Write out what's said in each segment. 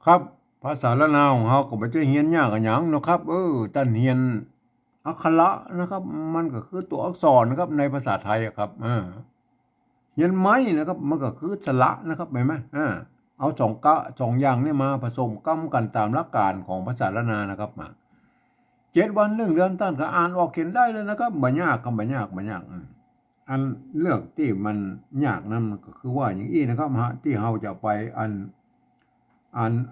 ครับภาษาละนาวของเราก็บ่ใช่เรียนยากอะหยังเนาะครับท่านเรียนอักขระนะครับมันก็คือตัวอักษรนะครับในภาษาไทยอะครับเรียนไม้นะครับมันก็คือสระนะครับเห็นไหมเอาสองอย่างนี้มาผสมก้ำกันตามหลักการของภาษาละนานะครับมา7 วัน1 เดือนท่านก็อ่านออกเขียนได้เลยนะครับบ่ยากครับบ่ยากอันเรื่องที่มันยากนั้นมันก็คือว่าอย่างนี้นะครับที่เราจะไปอัน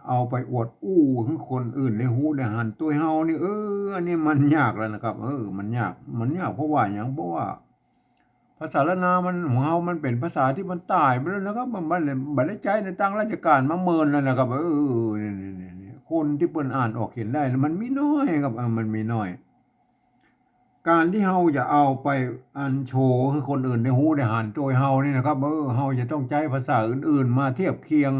เอาไปอวดอู้ให้คนอื่นได้ฮู้ได้หันตัวเฮานี่อันนี้มันยากแล้วนะครับมันยากเพราะว่าหยังเพราะว่าภาษาละนามันของเฮามันเป็นภาษาที่มันตายไปแล้วนะครับมันบ่ได้ใช้ในทางราชการมาเมินแล้วนะครับนี่คนที่เพิ่นอ่านออกเขียนได้มันมีน้อยครับมันมีน้อยการที่เฮาจะเอาไปอันโชว์ให้คนอื่นได้ฮู้ได้หันตัวเฮานี่นะครับเฮาจะต้องใช้ภาษาอื่นๆมาเทียบเคียง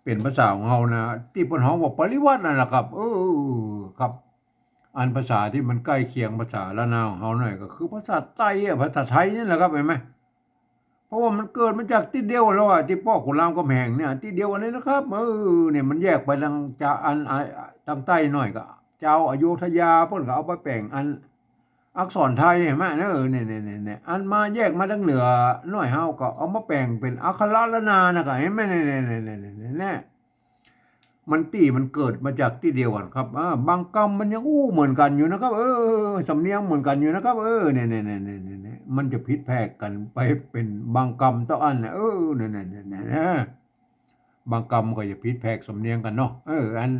เป็นภาษาของเรานะที่เปิ้นฮ้องว่าปริวัตินั่นแหละครับครับอันภาษาที่มันใกล้เคียงภาษาละนาวของเราหน่อยก็คือภาษาไต้ภาษาไทยนี่แหละครับเห็นไหมเพราะว่ามันเกิดมาจากที่เดียวแล้วที่พ่อขุนรามคำแหงเนี่ยที่เดียวกันนี้นะครับเนี่ยมันแยกไปทางจะทางใต้หน่อยก็เจ้าอโยธยาเพิ่นก็เอาไปแปลงอักษรไทยเห็นไหมเนี่ยอันมาแยกมาทางเหนือหน่อยเฮาก็เอามาแปลงเป็นอักขระละนานะครับเห็นไหมเนี่ย มันมันเกิดมาจากที่เดียวกันครับบางกรรมมันยังเหมือนกันอยู่นะครับสำเนียงเหมือนกันอยู่นะครับเนี่ยมันจะผิดแพกกันไปเป็นบางกรรมต่ออันนะเนี่ยบางกรรมก็จะผิดแพกสำเนียงกันเนาะอัน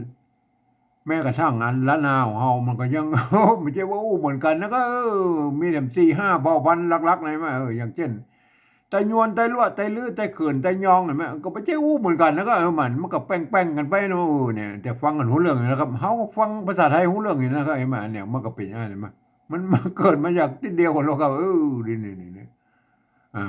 แม้กระทั่งอันละนาของเฮามันก็ยังไม่ใช่ว่าเหมือนกันนะก็มีแต่4-5เผ่าพันธุ์หลักๆไหนมาอย่างเช่น ไตยวนไตลวดไตลื้อไตเขื่อนไตยองเห็นไหมก็ไม่ใช่อู้เหมือนกันนะก็มันก็แป้งกันไปนะเนี่ยแต่ฟังกันหูเรื่องอยู่นะครับเฮาก็ฟังภาษาไทยหูเรื่องอยู่นะครับเห็นไหมเนี่ยมันก็เป็นอย่างนั้นมันเกิดมาจากที่เดียวกันแล้วครับนี่อ่า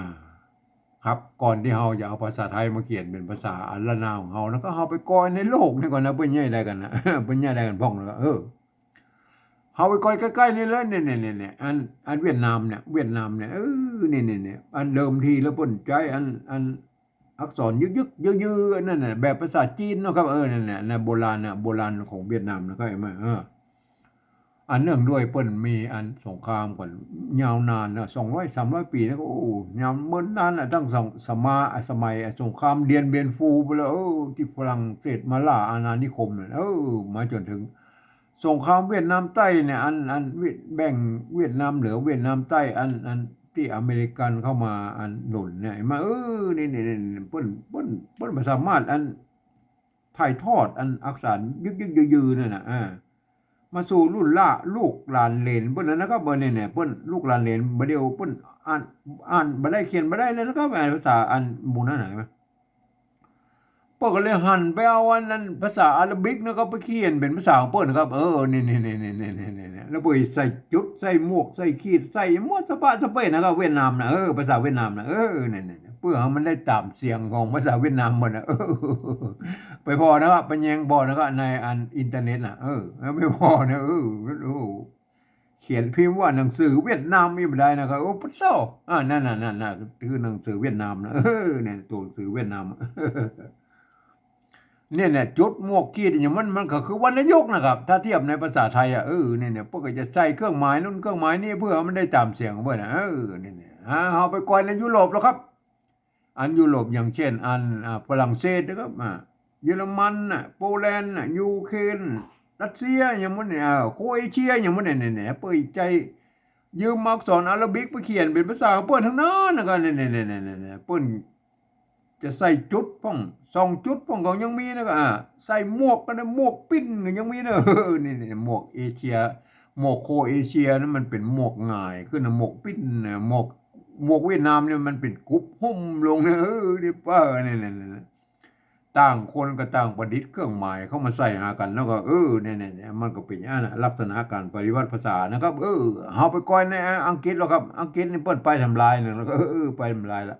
ครับก่อนที่เฮาจะเอาภาษาไทยมาเขียนเป็นภาษาอันละนาวของเฮาแล้วก็เฮาไปกอยในโลกนี่ก่อนนะเพิ่นใหญ่ได้กันนะเพิ่นใหญ่ได้กันพ้องแล้วก็เฮาไปก้อยใกล้ๆนี่เลยเนี่ยอันเวียดนามเนี่ยนี่อันเดิมทีแล้วเพิ่นใช้อันอักษรยึกๆยือๆนั่นน่ะแบบภาษาจีนเนาะครับนั่นน่ะในโบราณของเวียดนามนะครับเห็นไหมอันเนื่องด้วยเปิ้นมีอันสงครามกันยาวนานนะ200-300 ปีนะก็ยาวเมินนานน่ะตั้งสมัยสงครามเดียนเบียนฟูไปแล้วที่ฝรั่งเศสมาล่าอาณานิคมเนี่ยมาจนถึง สงครามเวียดนามใต้เนี่ยอันแบ่งเวียดนามเหนือเวียดนามใต้อันที่อเมริกันเข้ามาอันหนุนเนี่ยมานี่เปิ้นบ่สามารถอันถ่ายทอดอันอักษรยึกยือนั่นน่ะมาสู่รุ่นล่าลูกหลานเหลนเปิ้นนะครับเบิ่นเนี่ยเปิ้นลูกหลานเหลนบ่เดียวเปิ้นอ่านบ่ได้เขียนบ่ได้เลยนะครับภาษาอันหมู่นั้นน่ะ เปิ้นก็เลยหันไปเอาอันนั้นภาษาอาหรับิกนะครับไปเขียนเป็นภาษาของเปิ้นนะครับนี่แล้วไปใส่จุดใส่หมวกใส่ขีดใส่หมวดสะปะสะเปะนะครับเวียดนามนะภาษาเวียดนามนะนี่เพื่อให้มันได้ตามเสียงของภาษาเวียดนามหมดนะไปพอนะครับไปแยงบ่นะครับในอันอินเทอร์เน็ตน่ะไปพอนะเขียนพิมพ์ว่าหนังสือเวียดนามมีบ่ได้นะครับโอ้พระเจ้านั่นคือหนังสือเวียดนามนะเนี่ยตัวหนังสือเวียดนาม เนี่ยจุดหมวกขีดอย่างมันก็คือวรรณยุกต์นะครับถ้าเทียบในภาษาไทยเนี่ยพวกก็จะใส่เครื่องหมายนู่นเครื่องหมายนี่เพื่อให้มันได้ตามเสียงของเพิ่นน่ะเนี่ยเอาไปก่อยในยุโรปแล้วครับอันยุโรปอย่างเช่นอันฝรั่งเศสนะครับเยอรมันน่ะโปแลนด์น่ะยูเครนรัสเซียอย่างมันเนี่ยโครเอเชียอย่างมันเนี่ยเปิดใจยืมอักษรอาหรับิกไปเขียนเป็นภาษาของเพิ่นทั้งนั้นนะครับเนี่ยเพิ่น จะใส่จุดป้อง2 จุดป้องก็ยังมีนะก็ใส่หมวกก็นะหมวกปิ้นก็ยังมีนะนี่หมวกเอเชียหมวกโคเอเชียนั้นมันเป็นหมวกง่ายคือนะหมวกปิ้นน่ะหมวกเวียดนามเนี่ยมันเป็นกรุ๊ปหุ้มลงนะนี่ป้านี่ต่างคนก็ต่างประดิษฐ์เครื่องหมายเข้ามาใส่หากันแล้วก็เนี่ยมันก็เป็นอย่างนั้นน่ะลักษณะการปฏิวัติภาษานะครับเฮาไปก่อยในอังกฤษแล้วครับอังกฤษนี่เพิ่นไปทำลายนั่นแล้วก็ไปทำลายแล้ว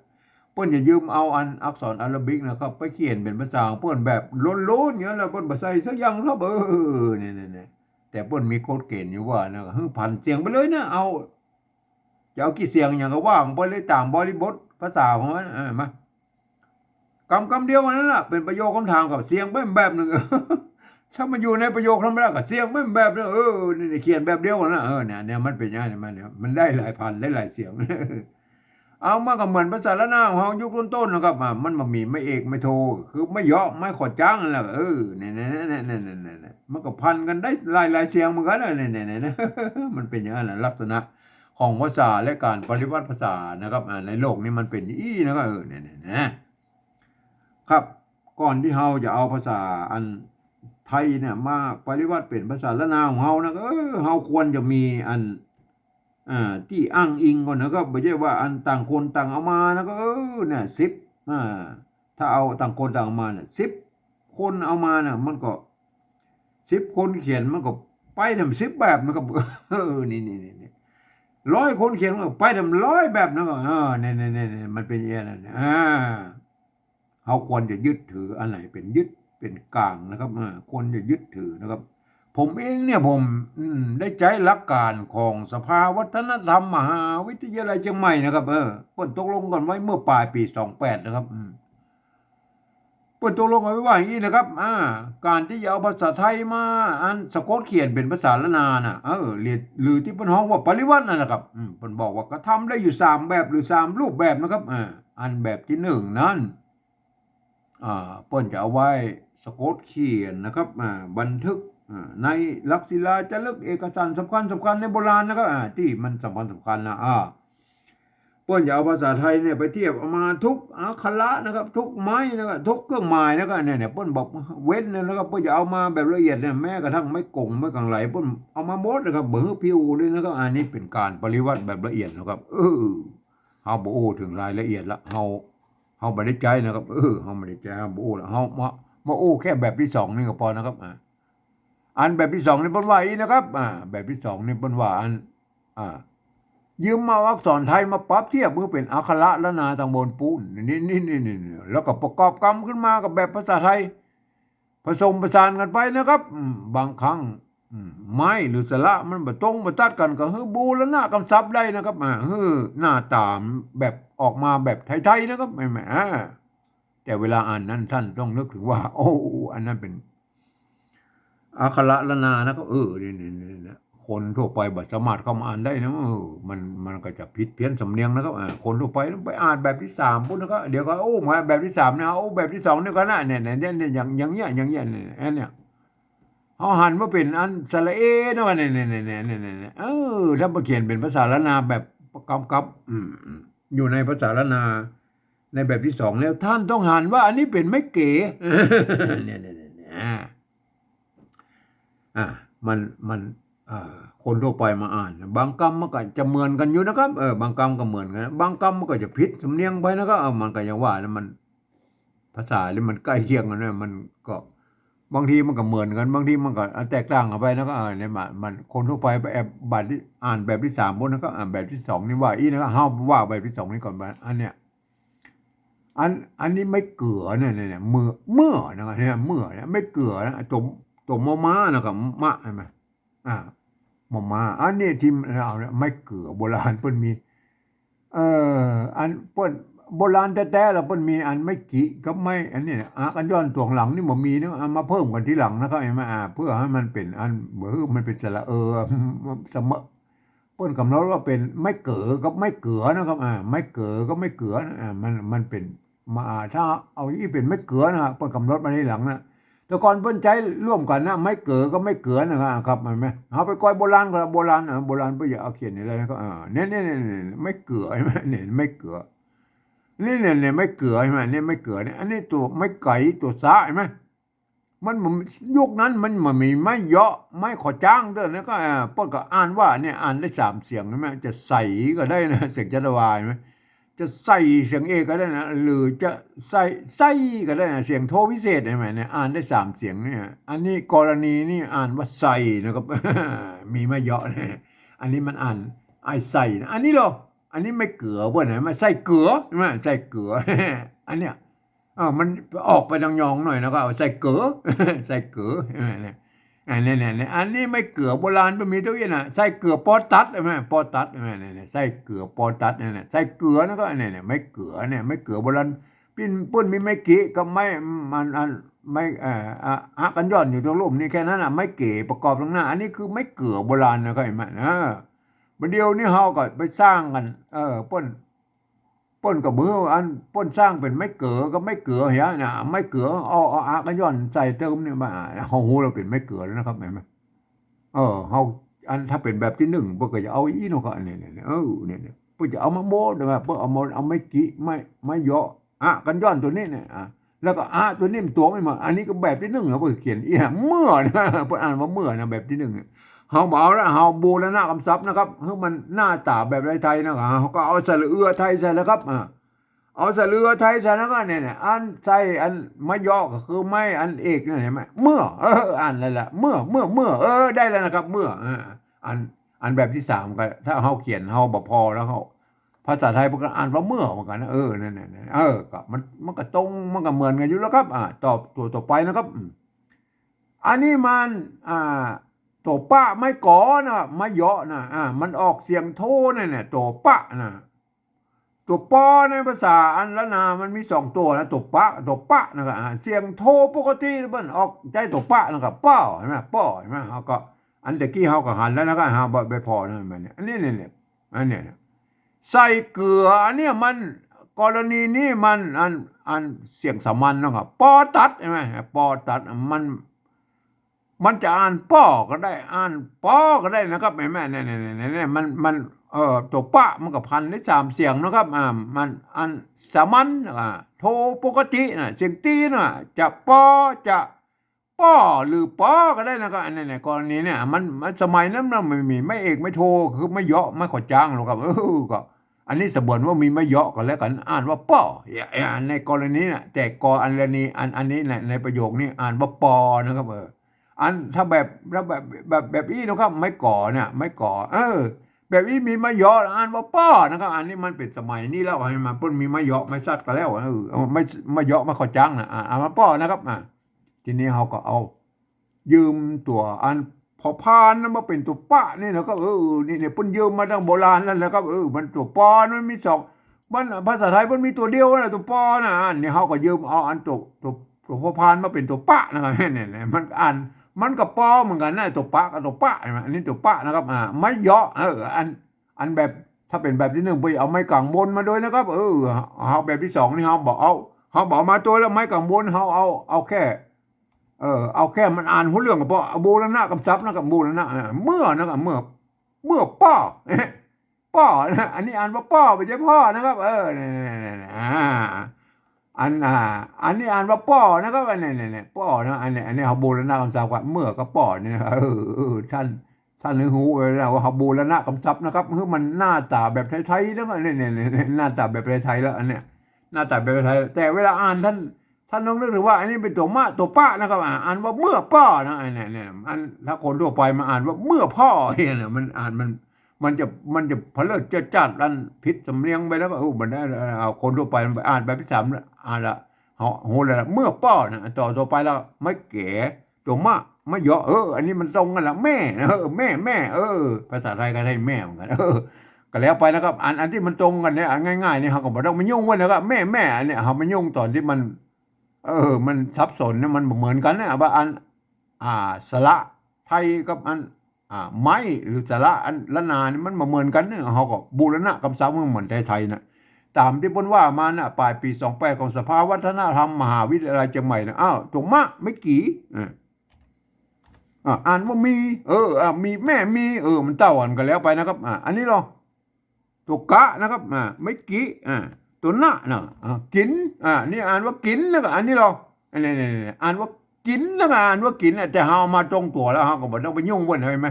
เปิ้นจะยืมเอาอักษรอาหรับิกนะครับไปเขียนเป็นภาษาของเปิ้นแบบโล้นๆอย่างนั้นแล้วเปิ้นบ่ใส่สักอย่างครับนี่แต่เปิ้นมีกฎเกณฑ์อยู่ว่านะก็คือพันเสียงไปเลยนะจะเอากี่เสียงหยังก็ว่าไปเลยตามบริบทภาษาของมันมา คำเดียวกันนั่นแหละเป็นประโยคคำถามกับเสียงแบบหนึ่ง ถ้ามันอยู่ในประโยคธรรมดากับเสียงแบบนึงนี่เขียนแบบเดียวกันนะเนี่ยมันเป็นยังไงมันได้หลายพันได้หลายเสียง เอามาก็เหมือนภาษาละนาของเฮายุคต้นๆนะครับมันบ่มีไม่เอกไม่โทคือไม่เยาะไม่ขอจ้างนั่นแหละเนี่ยมันก็พันกันได้หลายเสียงเหมือนกันเนี่ยมันเป็นอย่างนั้นแหละลักษณะของภาษาและการปฏิวัติภาษานะครับในโลกนี้มันเป็นอย่างนี้นะครับนะครับก่อนที่เฮาจะเอาภาษาอันไทยเนี่ยมาปฏิวัติเป็นภาษาละนาของเฮานะเฮาควรจะมีอันที่อ้างอิงก่อนนะครับไม่ใช่ว่าอันต่างคนต่างเอามานะก็เนี่ย10ถ้าเอาต่างคนต่างเอามาเนี่ย10 คนเอามาเนี่ยมันก็10 คนเขียนมันก็ไปทำ10 แบบนะครับ นี่100 คนเขียนมันก็ไปทำ100 แบบนะก็เนี่ยมันเป็นอย่างนั้นเขาควรจะยึดถืออันไหนเป็นยึดเป็นกลางนะครับควรจะยึดถือนะครับผมเองเนี่ยผมได้ใช้หลักการของสภาวัฒนธรรมมหาวิทยาลัยเชียงใหม่นะครับเพิ่นตกลงกันไว้เมื่อปลายปี28นะครับเพิ่นตกลงไว้ว่าอย่างนี้นะครับการที่จะเอาภาษาไทยมาอันสะกดเขียนเป็นภาษาละนาน่ะเรียนหรือที่เพิ่นฮ้องว่าปริวัตินั่นนะครับเพิ่นบอกว่าก็ทำได้อยู่3 แบบหรือ3 รูปแบบนะครับอันแบบที่1นั้นเปิ้นจะเอาไว้สะกดเขียนนะครับบันทึกในลักษิลาจารึกเอกสารสำคัญในโบราณนะครับที่มันสำคัญนะเปิ้นจะเอาภาษาไทยเนี่ยไปเทียบเอามาทุกอักขระนะครับทุกไม้นะครับทุกเครื่องหมายนะครับเนี่ยเปิ้นบอกเว้นเนี่ยนะครับเปิ้นจะเอามาแบบละเอียดเนี่ยแม้กระทั่งไม่กงไม่กังไหลเปิ้นเอามาหมดนะครับเบิ่งผิวเลยนะครับอันนี้เป็นการปริวัติแบบละเอียดนะครับเฮาบ่โอ้ถึงรายละเอียดละเฮาบ่ได้ใจนะครับเฮาไม่ได้ใจเฮาบ่โอ้ละเฮามาโอ้แค่แบบที่2นี่ก็พอนะครับอันแบบที่2นี่เปิ้นว่าอีนะครับแบบที่2นี่เปิ้นว่าอันยืมมาอักษรไทยมาปรับเทียบเพื่อเป็นอักขระละนาตำบลปูนนี่แล้วก็ประกอบกรรมขึ้นมากับแบบภาษาไทยผสมผสานกันไปนะครับบางครั้งไม้หรือสระมันบ่ตรงบ่ตัดกันก็บูรณะกำศัพท์ได้นะครับหน้าตาแบบออกมาแบบไทยๆนะครับแหมแต่เวลาอ่านนั้นท่านต้องนึกถึงว่าโอ้อันนั้นเป็นอักขระละนานะครับนี่คนทั่วไปบ่สามารถเข้ามาอ่านได้นะมันก็จะผิดเพี้ยนสำเนียงนะครับคนทั่วไปไปอ่านแบบที่3พุ่นนะครับเดี๋ยวก็มาแบบที่3เนี่ยแบบที่2นี่ก็น่ะเนี่ยอย่างเงี้ยเนี่ยเฮาหันมาเป็นอันสระเอเนาะเนี่ยถ้ามาเขียนเป็นภาษาละนาแบบกับอยู่ในภาษาละนาในแบบที่2แล้วท่านต้องหันว่าอันนี้เป็นไม่เก๋เนี่ยมันคนทั่วไปมาอ่านบางคำมันก็จะเหมือนกันอยู่นะครับบางคำก็เหมือนกันบางคำมันก็จะผิดสำเนียงไปนะครับมันก็อย่างว่านะมันภาษาที่มันใกล้เคียงกันเนี่ยมันก็บางทีมันก็เหมือนกันบางทีมันก็แตกต่างกันไปนะครับเนี่ยมันคนทั่วไปไปบัดที่อ่านแบบที่3บนนะครับอ่านแบบที่2นี่ว่าอีนะครับเฮาว่าแบบที่2นี่ก่อนอันเนี้ยอันนี้ไม่เกลือเนี่ยเมื่อนะครับเนี่ยเมื่อเนี่ยไม่เกลือนะตัวมอม้านะครับมะใช่ไหมมอม้าอันนี้ที่เราเนี่ยไม่เกลือโบราณเพิ่นมีอันเพิ่นโบราณแท้ๆแล้วเพิ่นมีอันไม่กี่กับไม่อันนี้กันย้อนตวงหลังนี่บ่มีเนาะมาเพิ่มกันทีหลังนะครับเห็นไหมเพื่อให้มันเป็นอันมันเป็นสระเสมอเพิ่นกำหนดว่าเป็นไม่เกลือกับไม่เกลือนะครับไม่เกลือก็ไม่เกลือมันเป็นมาถ้าเอาอีเป็นไม่เกลือนะครับเพิ่นกำหนดมาทีหลังนะแต่ก่อนเพิ่นใช้ร่วมกันนะไม่เกลือก็ไม่เกลือนะครับเห็นไหมเอาไปก้อยโบราณก็โบราณเพิ่นอย่าเอาเขียนอะไรนะครับเนี่ยไม่เกลือใช่ไหมเนี่ยไม่เกลือนี่เนี่ยไม่เกลือใช่ไหมเนี่ยไม่เกลือเนี่ยอันนี้ตัวไม่ไก่ตัวสาใช่ไหมมันยุคนั้นมันมีไม่เยาะไม่ขอจ้างเด้อแล้วก็เพิ่นก็อ่านว่าเนี่ยอ่านได้3เสียงใช่ไหมจะใส่ก็ได้นะเสียงจัตวาใช่ไหมจะใส่เสียงเอกก็ได้นะหรือจะใส่ก็ได้นะเสียงโทพิเศษใช่ไหมเนี่ยอ่านได้3เสียงเนี่ยอันนี้กรณีนี่อ่านว่าใส่นะครับ มีไม่เยาะนะอันนี้มันอ่านไอใส่นะอันนี้หรออันนี้ไม่เกลือเพิ่นไหมใส่เกลือใช่ไหมใส่เกลือ อันเนี้ยมันออกไปทางยองหน่อยนะครับใส่เกลือ ใส่เกลือเนี่ยอันนี้ไม่เกลือโบราณมันมีตัวนี้นะใส่เกลือปอตัดใช่ไหมปอตัดเนี่ยใส่เกลือปอตัดเนี่ยใส่เกลือนะก็เนี่ยไม่เกลือเนี่ยไม่เกลือโบราณ ปุ้นมีไม่กี่กับไม่มันอันไม่ฮักกันย้อนอยู่ตรงรูปนี่แค่นั้นไม่เก๋ประกอบตรงหน้าอันนี้คือไม่เกือโบราณนะเข้าใจไหมบัดเดียวนี่เฮาก็ไปสร้างกันป้นกับมืออันป้นสร้างเป็นไม่เก๋ก็ไม่เก๋เหี้ยนะไม่เก๋เอาฮักกันย้อนใส่เติมเนี่ยมาเฮาเราเป็นไม่เก๋แล้วนะครับเห็นไหมเฮาอันถ้าเป็นแบบที่หนึ่งพวกก็จะเอาอีโนก็อันนี้เนี่ยเนี่ยพวกจะเอามาโม้แบบพวกเอาไม่กี่ไม่เยอะกันย้อนตัวนี้เนี่ยแล้วก็ตัวนี้มันตัวไม่มาอันนี้ก็แบบที่หนึ่งนะพวกเขียนเมื่อนะพวกอ่านว่าเมื่อนะแบบที่หนึ่งเฮาบอกแล้วเฮาบูรณะคำศัพท์นะครับเฮ้ยมันหน้าตาแบบไทยนะครับเขาก็เอาสระเอือไทยใส่แล้วครับเอาสระเอือไทยใส่แล้วก็เนี่ยอันใส่อันไม่ย่อก็คือไม่อันเอกเนี่ยเห็นไหมเมื่ออ่านอะไรล่ะเมื่อได้แล้วนะครับเมื่ออันแบบที่สามก็ถ้าเฮาเขียนเฮาบ่พอแล้วเขาภาษาไทยมันก็อ่านว่าเมื่อเหมือนกันนะนั่นก็มันก็ตรงมันก็เหมือนกันอยู่แล้วครับตอบตัวต่อไปนะครับอันนี้มันตัวปะไม่ก่อนะไม่เยาะนะมันออกเสียงโทเนี่ยตัวปะนะตัวปอในภาษาอันละนามันมี2 ตัวนะตัวปะนะครับเสียงโทปกติมันออกใจตัวปะนะครับป้อเห็นไหมป้อเห็นไหมเขาก็อันตะกี้เขาก็หันแล้วนะครับหาใบพอนะมันเนี่ยอันนี้เนี่ยอันนี้ใส่เกลืออันนี้มันกรณีนี้มันอันเสียงสามัญนะครับปอตัดใช่ไหมปอตัดมันจะอ่านป้อก็ได้อ่านปอก็ได้นะครับแม่เนี่ยมันตัวปะมันก็พันได้3 เสียงนะครับมันอันสามัญโทปกตินะเสียงตีนะจะปอจะป้อหรือปอก็ได้นะครับอันนี้กรณีเนี่ยมันสมัยนั้นมันไม่มีไม่เอกไม่โทคือไม่เยาะไม่ขอจ้างหรอกครับก็อันนี้สมบูรณ์ว่ามีไม่เยาะกันแล้วกันอ่านว่าป้อในกรณีน่ะแต่กรณีอันนี้ในประโยคนี้อ่านว่าปอนะครับอันถ้าแบบอีนะครับไม่ก่อเนี่ยไม่ก่อแบบอีมีมะเยาะอ่านว่าป้อนะครับอันนี้มันเป็นสมัยนี้แล้วให้มาเพิ่นมีมะเยาะไม่ซัดกันแล้วไม่มะเยาะมาขอจ้างนะอ่านมาป้อนะครับทีนี้เขาก็เอายืมตัวอันพอพานนั้นมาเป็นตัวป้านี่นะครับนี่เนี่ยเพิ่นยืมมาตั้งโบราณนั่นแหละครับมันตัวปอมันมี2มันภาษาไทยมันมีตัวเดียวนะตัวปอนะนี่เขาก็ยืมเอาอันตัวพอพานมาเป็นตัวป้านะครับเนี่ยมันอ่านมันกับปอเหมือนกันนะตัวปะกับตัวปะใช่ไหมอันนี้ตัวปะนะครับไม่เยาะอันแบบถ้าเป็นแบบที่1ไปเอาไม้กางบนมาด้วยนะครับเอาแบบที่2นี่เขาบอกมาตัวแล้วไม้กางบนเขาเอาแค่เอาแค่มันอ่านหัวเรื่องกับปอบูรณะกับซับนะครับบูรณะเมื่อนะครับเมื่อป้อป้อนะอันนี้อ่านว่าป้อไม่ใช่พ่อนะครับอันนี้อ่านว่าป้อนะครับเนี่ยป้อนะอันนี้เขาบูรณะคำศัพท์ว่าเมื่อก็ป้อเนี่ยท่านนึกหูไว้แล้วว่าเขาบูรณะคำศัพท์นะครับคือมันหน้าตาแบบไทยๆแล้วเนี่ยหน้าตาแบบไทยๆแล้วอันเนี้ยหน้าตาแบบไทยแต่เวลาอ่านท่านต้องนึกถึงว่าอันนี้เป็นตัวตัวป้านะครับอ่านว่าเมื่อป้อนะเนี่ยอันถ้าคนทั่วไปมาอ่านว่าเมื่อพ่อเนี่ยมันอ่านมันจะเพลิดจะจัดอันผิดสำเนียงไปแล้วก็มันได้เอาคนทั่วไปมันอ่านแบบที่3อ่านละโหเลยเมื่อป้อนะต่อไปแล้วไม่เก๋ตัวมะไม่เยอะอันนี้มันตรงกันละแม่แม่ภาษาไทยก็ได้แม่เหมือนกันก็แล้วไปนะครับอันที่มันตรงกันเนี่ยง่ายๆเนี่ยเขาก็บอกต้องมายุ่งไว้แล้วก็แม่เนี่ยเขามายุ่งตอนที่มันมันซับซ้อนเนี่ยมันเหมือนกันนะว่าอันสระไทยกับอันไม้หรือสระอันละนานี่มันเหมือนกันเนี่ยเขาก็บูรณะคำศัพท์มันเหมือนไทยๆนะตามที่เพิ่นว่ามาน่ะปลายปี28ของสภาวัฒนธรรมมหาวิทยาลัยเชียงใหม่นะถูกมะไม่กี่อ่านว่ามีมีแม่มีมันเต้ากันกันแล้วไปนะครับอันนี้หรอตัวกะนะครับไม่กี่ตัวหน้านะกินนี่อ่านว่ากินแล้วก็อันนี้หรอนี่อ่านว่ากินแล้วก็อ่านว่ากินแต่เฮามาตรงตัวแล้วเฮาก็บ่ต้องไปยุ่งเว้นเห็นไหม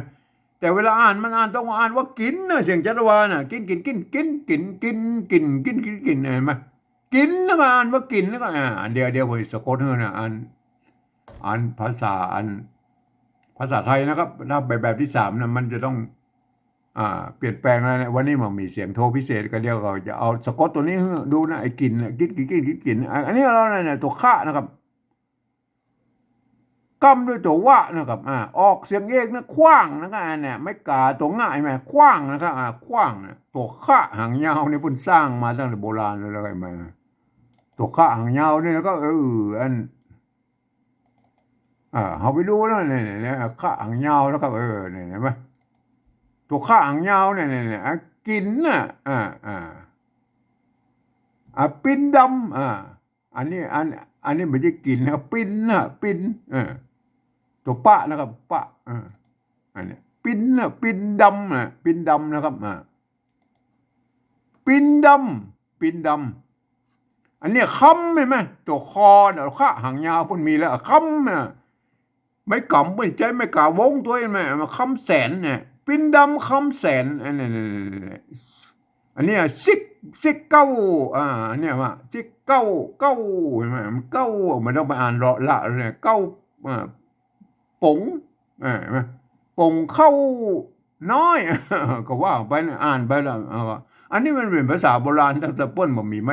แต่เวลาอ่านมันต้องอ่านว่ากินนะเสียงจัตวาน่ะกินเห็นไหมกินแล้วก็อ่านว่ากินแล้วก็เดี๋ยวผมสะกดให้นะอ่านภาษาไทยนะครับถ้าแบบที่3นะมันจะต้องเปลี่ยนแปลงแล้วนะวันนี้มันมีเสียงโทพิเศษก็เดียวก็จะเอาสะกดตัวนี้ดูนะไอ้กินกินอันนี้เราเนี่ยตัวข้านะครับกำด้วยตัววะนะครับออกเสียงเอกนะคว้างนะครับเนี่ยไม่กาตัวง่ายไหมคว้างนะครับคว้างนะตัวข้าหางยาวนี่เพิ่นสร้างมาตั้งแต่โบราณเลยมา ตัวข้าหางยาวนี่แล้วก็อันเขาไปดูแล้วเนี่ยข้าหางยาวแล้วก็เนี่ยเห็นไหมตัวข้าหางยาวเนี่ยกินน่ะปิ้นดำอันนี้ไม่ใช่กินนะปิ้นน่ะปิ้นตัวปะนะครับปะอันนี้ปิ้นน่ะปิ้นดำนะปิ้นดำนะครับปิ้นดำปิ้นดำอันนี้ค้ำใช่ไหมตัวคอเนี่ยข้าหางยาวมันมีแล้วค้ำน่ะไม่กำไม่ใจไม่กาวงตัวเองไหมมาค้ำแสนเนี่ยปิ้นดำค้ำแสนอันนี้ซิกเก้าอันนี้ว่าซิกเก้าเห็นไหมมันเก้ามันต้องไปอ่านละเนี่ยเก้าปงเห็นไหมปงเข้าน้อยก็ว่าไปอ่านไปแล้วอันนี้มันเป็นภาษาโบราณตั้งแต่ป้นบ่มีไ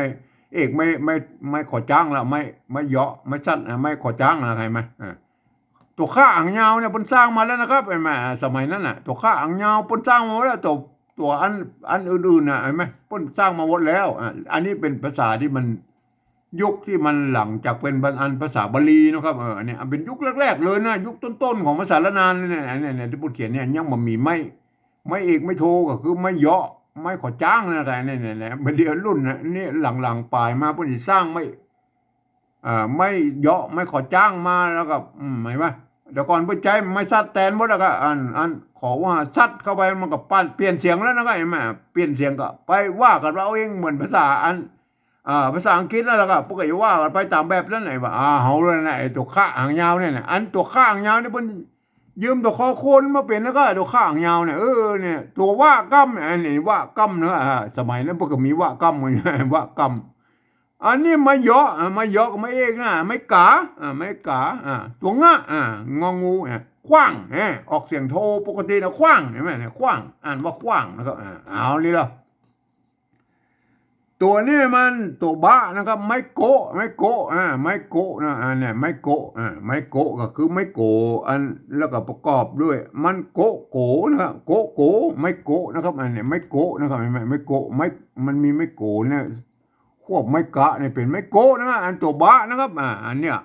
ม่ขอจ้างละไม่เยาะไม่สั้นไม่ขอจ้างอะไรไหมตัวข้าอ่างยาวเนี่ยปนสร้างมาแล้วนะครับไอ้แม่สมัยนั้นน่ะตัวข้าอ่างยาวปนสร้างมาแล้วตัวอันอื่นๆน่ะไอ้แม่ปนสร้างมาหมดแล้วอันนี้เป็นภาษาที่มันยุคที่มันหลังจากเป็นภาษาบาลีนะครับเนี่ยเป็นยุคแรกๆเลยนะยุคต้นๆของภาษาละนานเนี่ยที่พูดเขียนเนี่ยยังมันมีไม่เอกไม่โทก็คือไม่เยาะไม่ขอจ้างนะแต่เนี่ยเดี๋ยวรุ่นนะนี่หลังๆปลายมาพวกนี้สร้างไม่เยาะไม่ขอจ้างมาแล้วก็หมายว่าแต่ก่อนผู้ใจไม่ซัดแตนหมดแล้วก็ขอว่าซัดเข้าไปมันก็ปั้นเปลี่ยนเสียงแล้วนะก็แม่เปลี่ยนเสียงก็ไปว่ากับเราเองเหมือนภาษาภาษาอังกฤษแล้วก็พวกก็ว่ากันไปตามแบบนั้นไหนว่าเฮาเลยนะไอ้ตัวข้าหางยาวเนี่ยตัวข้าหางยาวเนี่ยเพิ่นยืมตัวคอโคนมาเป็นแล้วก็ตัวข้าหางยาวเนี่ยเนี่ยตัวว่ากั้มอันนี้ว่ากั้มเนอะสมัยนั้นพวกก็มีว่ากั้มเหมือนว่ากั้มอันนี้ไม่เยาะก็ไม่เองนะไม่กาไม่กาตัวงะงองูขว้างออกเสียงโทปกตินะขว้างเห็นไหมเนี่ยขว้างอ่านว่าขว้างนะครับเอานี่ละตัวนี้มันตัวบะนะครับไม่โกะไม่โกะนะเนี่ยไม่โกะไม่โกะก็คือไม่โกะแล้วก็ประกอบด้วยมันโกะโกนะครับโกไม่โกะนะครับเนี่ยไม่โกะนะครับไม่โกะไม่มันมีไม่โกะเนี่ยควบไม่กะเนี่ยเป็นไม่โกะนะตัวบะนะครับอันเนี้ย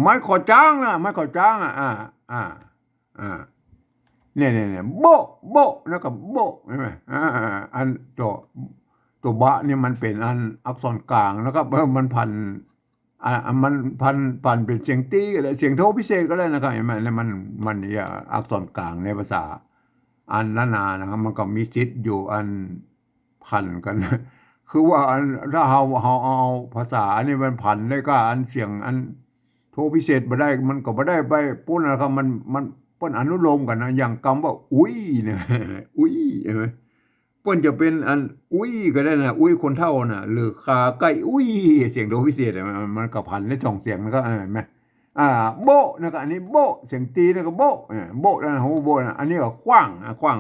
ไม่ขอจ้างนะไม่ขอจ้างเนี่ยโบแล้วก็โบใช่ไหมอันตัวบะเนี่ยมันเป็นอักษรกลางแล้วก็มันพันมันพันเป็นเสียงตีอะไรเสียงโทพิเศษก็ได้นะครับเห็นไหมแล้วมันเนี่ยอักษรกลางในภาษาละนานะครับมันก็มีสิทธิ์อยู่พันกันคือว่าถ้าเราเอาภาษาอันนี้มันพันได้ก็เสียงโทพิเศษมาได้มันก็ไม่ได้ไปพูดนะครับมันเปิ้นอนุโลมกันนะอย่างคำว่าอุ้ยเนี่ยอุ้ยใช่ไหมเปิ้นจะเป็นอุ้ยก็ได้นะอุ้ยคนเท่าน่ะหรือขาไก่อุ้ยเสียงโดพิเศษมันก็พันได้สองเสียงแล้วก็เห็นไหมโบนะครับอันนี้โบเสียงตีแล้วก็โบนะโหโบนะอันนี้ก็ขว้าง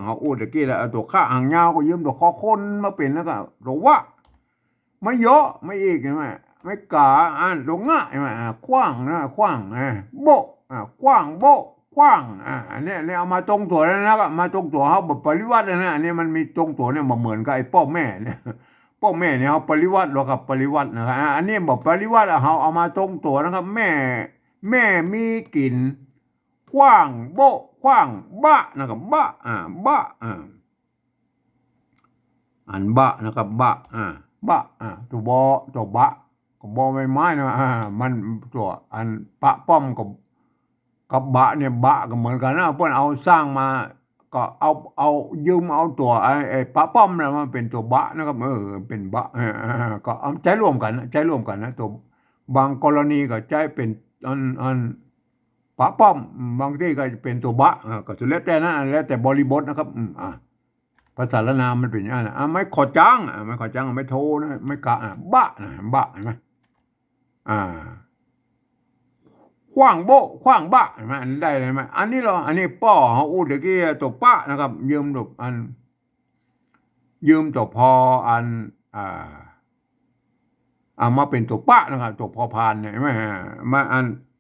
เขาอู้ตะกี้แล้วตัวข้าอ่างยาวก็ยืมตัวคอคนมาเป็นแล้วก็ตัววะไม่เยอะไม่อีกใช่ไหมไม่กาตรงง่ายใช่ไหมขว้างนะขว้างโบขว้างโบขว้างอันนี้เอามาตรงตัวแล้วนะก็มาตรงตัวเขาแบบปริวัตินะอันนี้มันมีตรงตัวเนี่ยมาเหมือนกับไอ้พ่อแม่เนี่ยเขาปริวัติหรอครับปริวัตินะครับอันนี้บอกปริวัติเขาเอามาตรงตัวนะครับแม่มีกลิ่นขว้างโบขว้างบะนะครับบะบะบะนะครับบะตัวบะก็บอใบไม้นะมันตัวปะป้อมกับบะเนี่ยบะก็เหมือนกันนะเพื่อนเอาสร้างมาก็เอายืมเอาตัวไอ้ปะป้อมเนี่ยมันเป็นตัวบะนะครับเป็นบะก็เอาใช้ร่วมกันนะตัวบางกรณีก็ใช้เป็นปะป้อมบางที่ก็เป็นตัวบะก็สุดแล้วแต่นะแล้วแต่บริบทนะครับภาษาละนามมันเป็นอย่างนั้นไม่ขอจ้างไม่โทนะไม่กะบะเห็นไหมขว้างโบขว้างบะเห็นไหมได้เลยไหมอันนี้ป้อเขาอู้ตะกี้ตัวป้านะครับยืมตัวพอมาเป็นตัวป้านะครับตัวพอพานเนี่ยไม่มา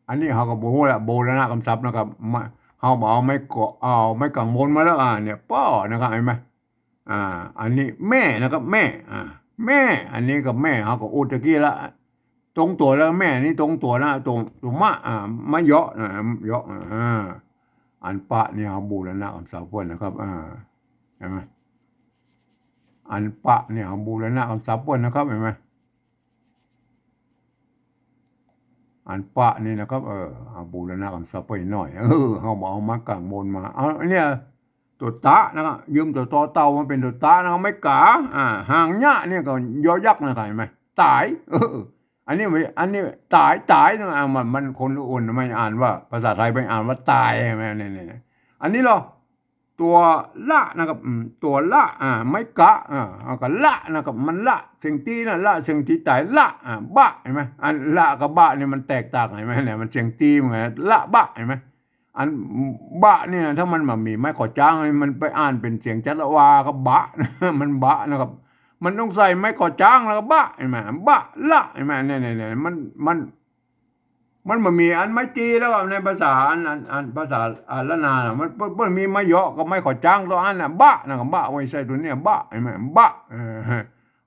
อันนี้เขาก็บอกว่าโบราณคำศัพท์นะครับเขาบอกเอาไม่กังวลมาแล้วเนี่ยป้อนะครับเห็นไหมอันนี้แม่นะครับแม่ แม่อันนี้กับแม่เขาก็อุตะกี้ละตรงตัวแล้วแม่นี่ตรงตัวนะตรงมะมะเยาะนะเยาะอันปะนี่เขาบูรณะคำสาวพ้นนะครับเห็นไหมอันปะเนี่ยเขาบูรณะคำสาวพ้นนะครับเห็นไหมอันปะนี่นะครับเอาบูรณะคำสาวพ้นหน่อยเขาบอกเอามากางบนมาเอาเนี่ยตัวตะนะครับยืมตัวต่อเต่ามันเป็นตัวตะนะครับไม่กาหางหญ้าเนี่ยก็ยอยักษ์นะครับเห็นไหมตายอันนี้ไม่อันนี้ตายนะมันคนอุ่นไม่อ่านว่าภาษาไทยไปอ่านว่าตายใช่ไหมเนี่ยอันนี้เราตัวละนะครับตัวละไม่กะก็ละนะครับมันละสิ่งที่นะละสิ่งที่ตายละบะเห็นไหมอันละกับบะเนี่ยมันแตกต่างเห็นไหมเนี่ยมันเสียงตีเหมือนละบะเห็นไหมอันบะเนี่ยถ้ามันมามีไม่ขอจ้างมันไปอ่านเป็นเสียงจัตวากับบะมันบะนะครับมันต้องใส่ไม่ขอจ้างแล้วก็บะเห็นไหมบะละเห็นไหมเนี่ยมันมีอันไม่จีแล้วในภาษาอันภาษาละนามันมีไม่เยอะก็ไม่ขอจ้างตัวอันน่ะบะนะครับบะไว้ใส่ตัวเนี้ยบะเห็นไหมบะ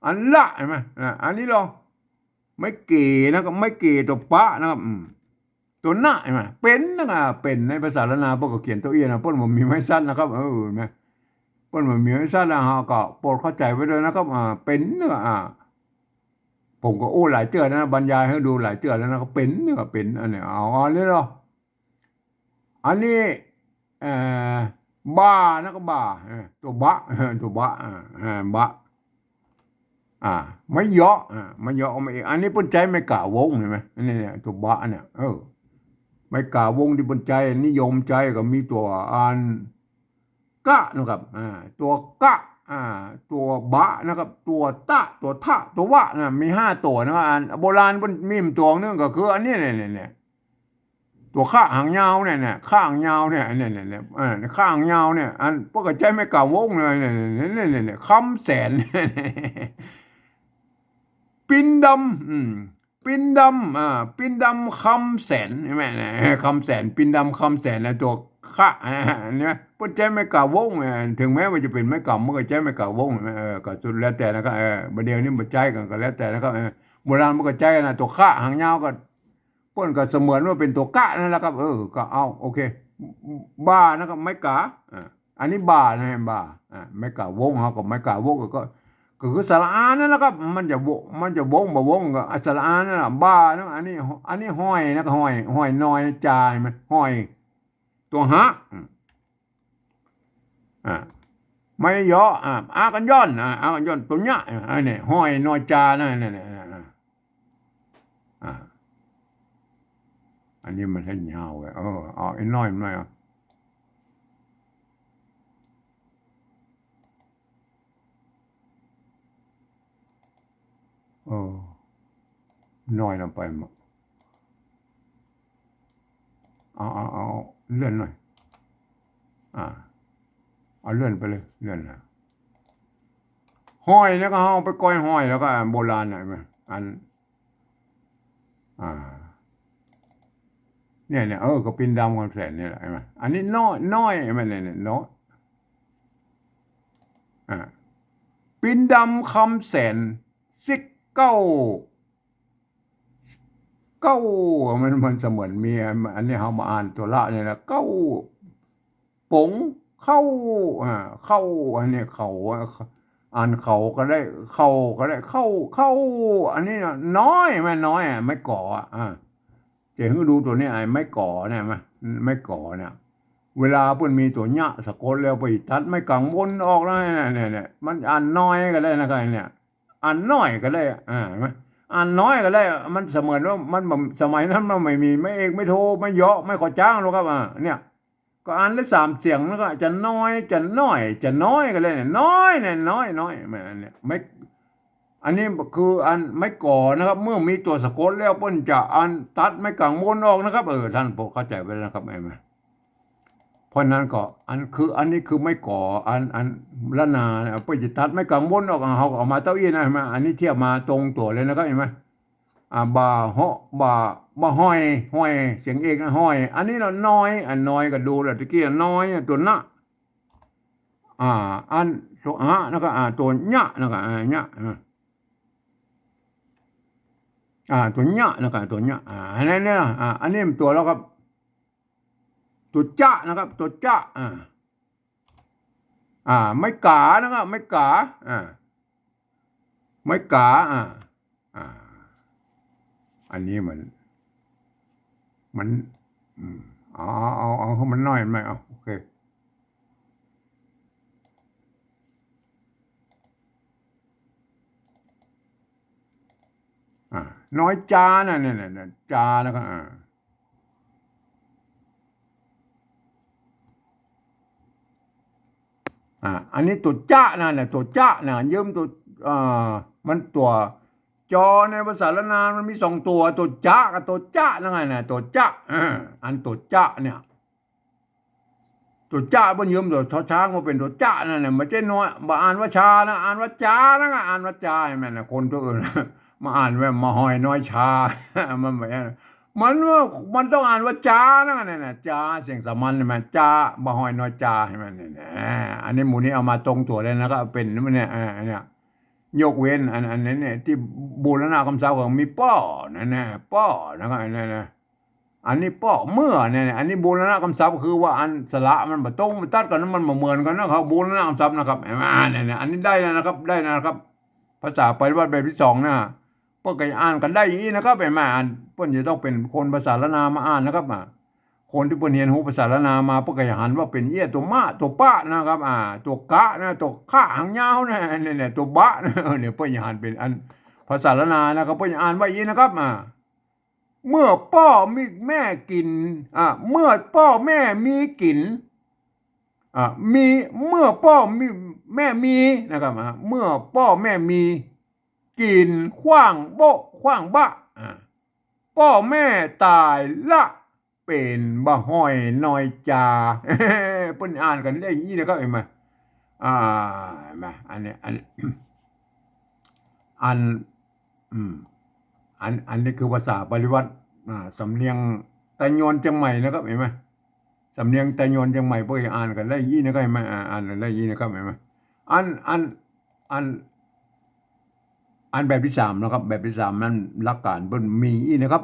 อันละเห็นไหมอันนี้เราไม่เกนะครับไม่เกตัวปะนะครับตัวหน้าเห็นไหมเป็นนะครับเป็นในภาษาละนาพวกก็เขียนตัวเอียนะพวกมันมีไม่สั้นนะครับเห็นไหมพวกมันมีไม่สั้นนะฮะก็โปรดเข้าใจไว้ด้วยนะครับเป็นผมก็หลายเจือนะบรรยายให้ดูหลายเจือแล้วนะก็เป็นก็เป็นอันนี้เอาอันนี้เนาะอันนี้บ้านะก็บ้าตัวบะตัวบะบะไม่เยอะไม่เยอะเอามาอีกอันนี้ปุ่นใจไม่กล่าววงเห็นไหมอันนี้เนี่ยตัวบะเนี่ยไม่กล่าววงที่ปุ่นใจนิยมใจก็มีตัวอันกะนะครับตัวกะตัวบะนะครับตัวตะตัวทะตัววะนะมี5ตัวนะครับโบราณมันมีตัวนึงก็คืออันนี้เนี่ยตัวข้าหางยาวเนี่ยข้างยาวเนี่ยเนี่ยข้างยาวเนี่ยอันพวกใจไม่กล่าววงเลยเนี่ยคำแสนปินดำปินดำปินดำคำแสนใช่ไหมคำแสนปินดำคำแสนนะตัวข้าเนี่ยพวกใจไม่กล่าววงถึงแม้ว่าจะเป็นไม่กล่าวมันก็ใจไม่กล่าววงก็สุดแล้วแต่นะครับประเดี๋ยวนี้มันใจกันก็แล้วแต่นะครับโบราณมันก็ใจนะตัวข้าหางยาวก็ป้นก็เสมือนว่าเป็นตัวกะนั่นแหละครับก็เอาโอเคบ้านะครับไม่กะอันนี้บ้านะบ้าไม่กะวงเขาก็ไม่กะวงก็คือสระอานั่นแหละครับมันจะวงบ่วงก็สระอานั่นแหละบ้านะอันนี้ห้อยนะก็ห้อยน้อยจ่ายมันห้อยตัวฮะไม่เยอะอากันย้อนอากันย้อนตัวเนี้ยอันนี้ห้อยน้อยจ่านั่นอันนี้มันให้ยาวเลยเอาไอ้น้อยมันหน่อยน้อยลงไปมั้งเอาเลื่อนหน่อยเอาเลื่อนไปเลยเลื่อนนะห้อยแล้วก็เอาไปก้อยห้อยแล้วก็โบราณหน่อยมั้ยอันเนี่ยก็ปินดำคำแสนนี่แหละใช่ไหมอันนี้น้อยมันเนี่ยน้อยปินดำคำแสนซิกเก้ามันเสมือนมีอันนี้เขามาอ่านตัวละเนี่ยนะเก้าปงเข้าอันนี้เขาอ่านเขาก็ได้เข้าก็ได้เข้าอันนี้น้อยไม่น้อยไม่ก่อเจ๋งดูตัวนี้ไอ้ไม่ก่อเนี่ยไม่ก่อเนี่ยเวลาเพิ่นมีตัวเนี้ยสะกดแล้วไปตัดไม่กังวลออกแล้วเนี่ยมันอ่านน้อยก็ได้นะครับเนี่ยอ่านน้อยก็ได้อ่านน้อยก็ได้มันเสมือนว่ามันสมัยนั้นมันไม่มีไม่เอกไม่โทไม่เยาะไม่ขอจ้างหรอกครับเนี่ยก็อ่านได้3เสียงแล้วก็จะน้อยจะน้อยจะน้อยก็ได้เนี่ยน้อยเนี่ยน้อยเนี่ยไม่อันนี้คืออันไม่ก่อนะครับเมื่อมีตัวสะกดแล้วเพิ่นจะอันตัดไม่กังวลออกนะครับท่านเข้าใจไว้แล้วนะครับไหมเพราะนั้นก็อันนี้คือไม่ก่ออันละนาเนี่ยเพื่อจะตัดไม่กังวลออกเขาออกมาเต้าอี้นะเห็นไหมอันนี้เทียบมาตรงตัวเลยนะครับเห็นไหมบาเหาะบาห้อยเสียงเอกนะห้อยอันนี้เราน้อยอันน้อยก็ดูแล้วตะกี้น้อยตัวหน้าอันตัวนะครับตัวเนี้ยนะครับเนี้ย ตัวเนี้ยนะครับตัวเนี้ยอันนี้เนี่ยอันนี้มันตัวแล้วครับตัวจ้านะครับตัวจ้าไม่กานะครับไม่กาไม่กาอ่าอันนี้มันเอาให้มันน้อยไหมโอเคน้อยจานะเนี่ยจาแล้วก็อันนี้ตัวจ้านั่นแหละตัวจ้านะยืมตัวมันตัวจอในภาษาละนานมันมีสองตัวจ้ากับตัวจ้านั่นไงนะตัวจ้าอันตัวจ้าเนี่ยตัวจ้ามันยืมตัวช้างมาเป็นตัวจ้านั่นแหละไม่ใช่น้อยมาอ่านว่าชานะอ่านว่าจ้านะอ่านว่าจ้าแม่นะคนตัวอื่นมาอ่านว่ามาหอยน้อยชามันไม่มันต้องอ่านว่าจ้านะเนี่ยจ้าเสียงสามัญใช่ไหมจ้ามาหอยน้อยจ้าใช่ไหมเนี่ยอันนี้หมูนี้เอามาตรงตัวเลยนะก็เป็นมันเนี่ยเนี่ยยกเว้นอันนั้นเนี่ยที่บูรณะคำสาของมีป้อนั่นนะป้อนะครับนั่นนะอันนี้ป้อเมื่อเนี่ยอันนี้บูรณะคำศัพท์คือว่าอันสระมันมาตรงมันตัดกันนั้นมันเหมือนกันนะครับบูรณะคำศัพท์นะครับเนี่ยอันนี้ได้นะครับได้นะครับภาษาปฏิวัติแบบที่สองนะพวกก็อ่านกันได้อย่างนี้นะครับไอ้อ่านเพื่อนจะต้องเป็นคนภาษาละนามาอ่านนะครับคนที่เพื่อนเรียนรู้ภาษาละนามาพวกก็หันว่าเป็นเอี้ยตัวมาตัวป้านะครับตัวกะนะตัวข้าหางยาวนะเนี่ยตัวบะเนี่ยเพื่อนหันเป็นอันภาษาละนานะครับเพื่อนอ่านว่าอย่างนี้นะครับเมื่อพ่อมีแม่กินเมื่อพ่อแม่มีกินมีเมื่อพ่อมีแม่มีนะครับเมื่อพ่อแม่มีกินขว้างโบขว้างบะพ่อแม่ตายละเป็นบ่ห้อยน้อยจาเพิ่นอ่านกันได้ยี่นะครับเห็นไหมมาอันนี้อันนี้คือภาษาปริวัติสำเนียงไตยอนเชียงใหม่นะครับเห็นไหมสำเนียงไตยอนเชียงใหม่พวกอ่านกันได้ยี่นะครับเห็นไหมอ่านได้ยี่นะครับเห็นไหมอันแบบที่สามนะครับแบบที่สามนั้นหลักการเพิ่นมีอีนะครับ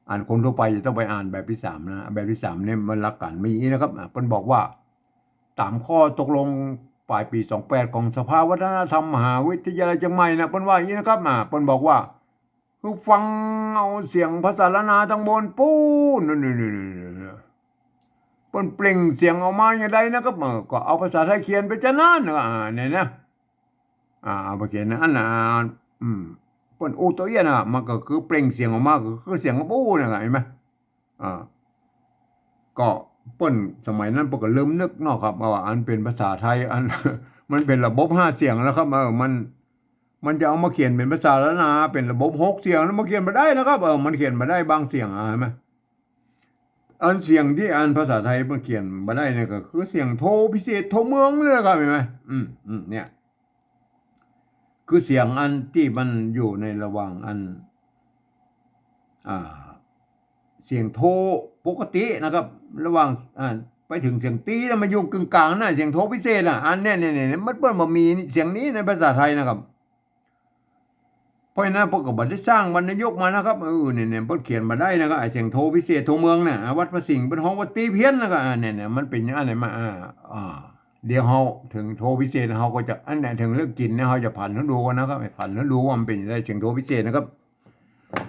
อ่านคนทั่วไปจะต้องไปอ่านแบบที่สามนะแบบที่สามเนี่ยมันหลักการมีอีนะครับเพิ่นบอกว่าตามข้อตกลงปลายปี28ของสภาวัฒนธรรมมหาวิทยาลัยเชียงใหม่นะเพิ่นว่าอย่างนี้นะครับเพิ่นบอกว่าคือฟังเอาเสียงภาษาละนาทั้งบนปูนนี่เพิ่นเปล่งเสียงออกมาอย่างใดนะครับก็เอาภาษาไทยเขียนไปจะนั่นเนี่ยนะเอาไปเขียนนะอันเปิ้นอูตัวเอี้ยน่ะมันก็คือเปล่งเสียงออกมาก็คือเสียงปูน่ะเห็นไหมก็เปิ้นสมัยนั้นเปิ้นก็เริ่มนึกเนาะครับว่าอันเป็นภาษาไทยอัน มันเป็นระบบ5เสียงแล้วครับมันจะเอามาเขียนเป็นภาษาละนาเป็นระบบ6เสียงแล้วมาเขียนบ่ได้นะครับมันเขียนบ่ได้บางเสียงเห็นไหมอันเสียงที่อันภาษาไทยมันเขียนบ่ได้เนี่ยก็คือเสียงโทพิเศษโทเมืองเลยครับเห็นไหมเนี่ยคือเสียงอันที่มันอยู่ในระหว่างอันเสียงโทปกตินะครับระหว่างไปถึงเสียงตีแล้วมาอยู่กึ่งกลางนะเสียงโทพิเศษอันเนี่ยมันเปิ้นบ่มีเสียงนี้ในภาษาไทยนะครับเพราะฉะนั้นพวกก็บ่ได้สร้างวรรณยุกต์มานะครับเนี่ยเพิ่นเขียนมาได้นะครับไอ้เสียงโทพิเศษโทเมืองน่ะวัดพระสิงห์เป็นห้องวัดตีเพี้ยนนะครับเนี่ยมันเป็นอย่างไรมาเดี๋ยวเฮาถึงโทพิเศษเฮาก็จะอันไหนถึงเรื่องกินเนี่ยเฮาจะผ่านให้ดูกันนะครับผ่านให้ดูว่ามันเป็นยังไงเสียงโทพิเศษนะครับ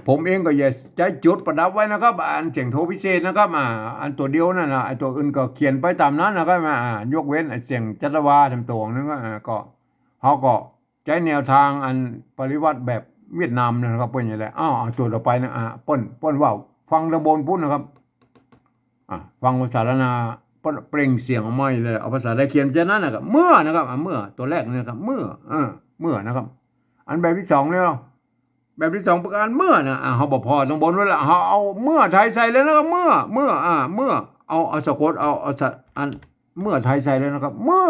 ผมเองก็อย่าใจจุดประดับไว้นะครับอันเสียงโทพิเศษนะครับอันตัวเดียวนั่นน่ะไอ้ตัวอื่นก็เขียนไปตามนั้นนะครับยกเว้นไอ้เสียงจัตวาทำตัวนึงก็เฮาก็ใช้แนวทางอันปริวัติแบบเวียดนามนะครับเป็นอย่างไรตัวต่อไปนะเปิ้นว่าฟังตะบนพุ่นนะครับฟังภาษาละนาเปล่งเสียงออกมาเลยเอาภาษาไทยเขียนจะนั้นนะครับเมื่อนะครับเมื่อตัวแรกนี่ครับเมื่อนะครับอันแบบที่สองเนี่ยแบบที่สองประการเมื่อนะเขาบอกพอตรงบนไว้ละเขาเอาเมื่อไทยใส่เลยนะครับเมื่อเอาสะกดเอาอันเมื่อไทยใส่เลยนะครับเมื่อ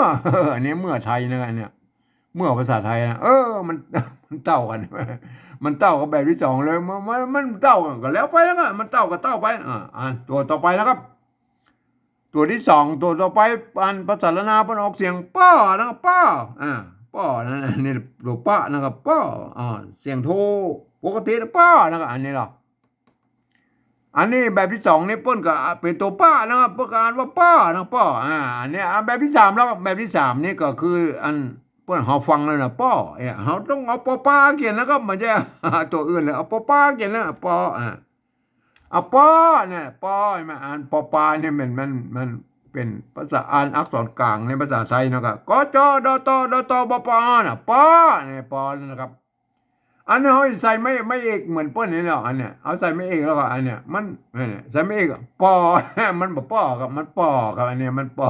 อันนี้เมื่อไทยนะครับเนี่ยเมื่อภาษาไทยนะมันเต้ากันมันเต้ากับแบบที่สองเลยมันเต้ากันแล้วไปแล้วก็มันเต้าก็เต้าไปตัวต่อไปนะครับตัวที่สองตัวต่อไปอันภาษาละนาเป็นออกเสียงป้อนะครับป้อนั่นนี่ตัวป้านะครับป้อเสียงโท ปกติป้านะครับอันนี้หรออันนี้แบบที่สองนี่เปิ้นก็เป็นตัวป้านะครับประกาศว่าป้านะป้าอันนี้แบบที่สามแล้วแบบที่สามนี่ก็คืออันเปิ้นเขาฟังแล้วนะป้อเขาต้องเอาปอป้าเขียนแล้วก็มันจะตัวอื่นเลยเอาปอป้าเขียนแล้วป้อเอาป้อเนี่ยป้อมาอ่านปอปาเนี่ยมันเป็นภาษาอ่านอักษรกลางในภาษาไทยนะครับกจดตดตปปน่ะป้อเนี่ยป้อนะครับอันนี้เขาใส่ไม่เอกเหมือนเปิ้ลนี่หรอกอันเนี้ยเอาใส่ไม่เอกแล้วก็อันเนี้ยมันเนี่ยใส่ไม่เอกปอมันบอกปอกับมันปอกับอันเนี้ยมันปอ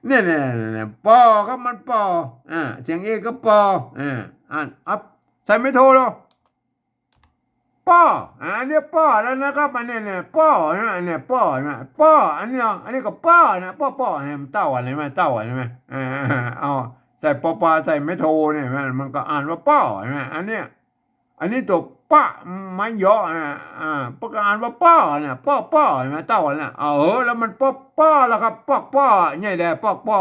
เนี่ยปอก็มันปอเสียงเอกก็ปออ่านอัพใส่ไม่โทรหรอกป้ออันนี้ป้อแล้วนะครับอันนี้เนี่ยป้อใช่ไหมอันนี้ป้อใช่ไหมป้ออันนี้ก็ป้อนะป้อเนี่ยมันเต้าอะไรไหมเต้าอะไรไหมเอาใส่ปอปาใส่ไม่โทเนี่ยมันก็อ่านว่าป้อใช่ไหมอันนี้ตัวป้าไม่ย่อประกาศว่าป้อเนี่ยป้อใช่ไหมเต้าเนี่ยแล้วมันป้อแล้วครับป้อเนี่ยแหละป้อ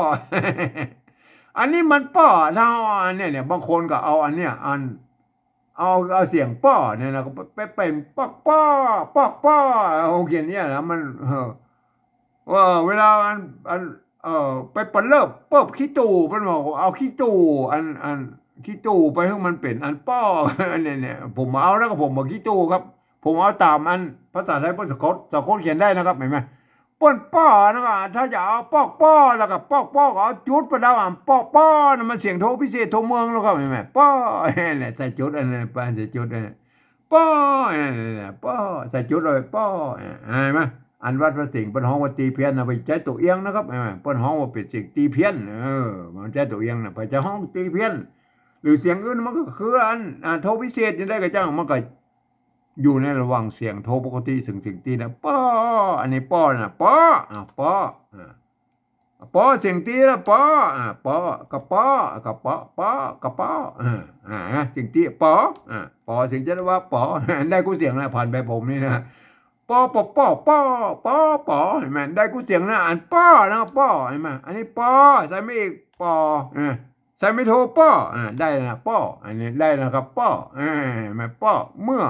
อันนี้มันป้อถ้าอันเนี่ยบางคนก็เอาอันเนี้ยเอาเสียงป้อเนี่ยนะก็ไปเป็นป้อโอเคเนี่ยนะมันว่าเวลาไปเปิดเลิบเปิบขี้ตู่มันบอกเอาขี้ตู่อันขี้ตู่ไปให้มันเป็นอันป้อเนี่ยผมเอาแล้วก็ผมบอกขี้ตู่ครับผมเอาตามอันภาษาไทยภาษาสะกดเขียนได้นะครับเห็นไหมป้นป้อนะครับถ้าจะเอาป้อแล้วก็ป้อก็เอาจุดไปแล้วป้อนั่นมันเสียงโทพิเศษโทเมืองแล้วครับเห็นไหมป้อเนี่ยใส่จุดอันนี้ไปใส่จุดอันนี้ป้อเนี่ยป้อใส่จุดเลยป้อเห็นไหมอันวัดพระสิงห์เป็นห้องว่าตีเพี้ยนนะไปใจตัวเอียงนะครับเป็นห้องว่าเป็นเสียงตีเพี้ยนมันใจตัวเอียงนะไปจะห้องตีเพี้ยนหรือเสียงอื่นมันก็คืออันโทพิเศษนี่ได้ก็จ้างมันก็อยู่ในระหว่างเสียงโทปกติเสียงตีนะป้ออันนี้ป้อนะป้อป้อเสียงตีนะป้อกระป้อกระป้อกระป้อเสียงตีป้อเสียงจะว่าป้อได้กูเสียงนะผ่านไปผมนี่นะป้อเห็นไหมได้กูเสียงนะอ่านป้อนะป้อเห็นไหมอันนี้ป้อใส่ไม่อีกป้อใส่ไม่โทป้อได้นะป้ออันนี้ได้นะครับป้อเห็นไหมป้อเมื่อ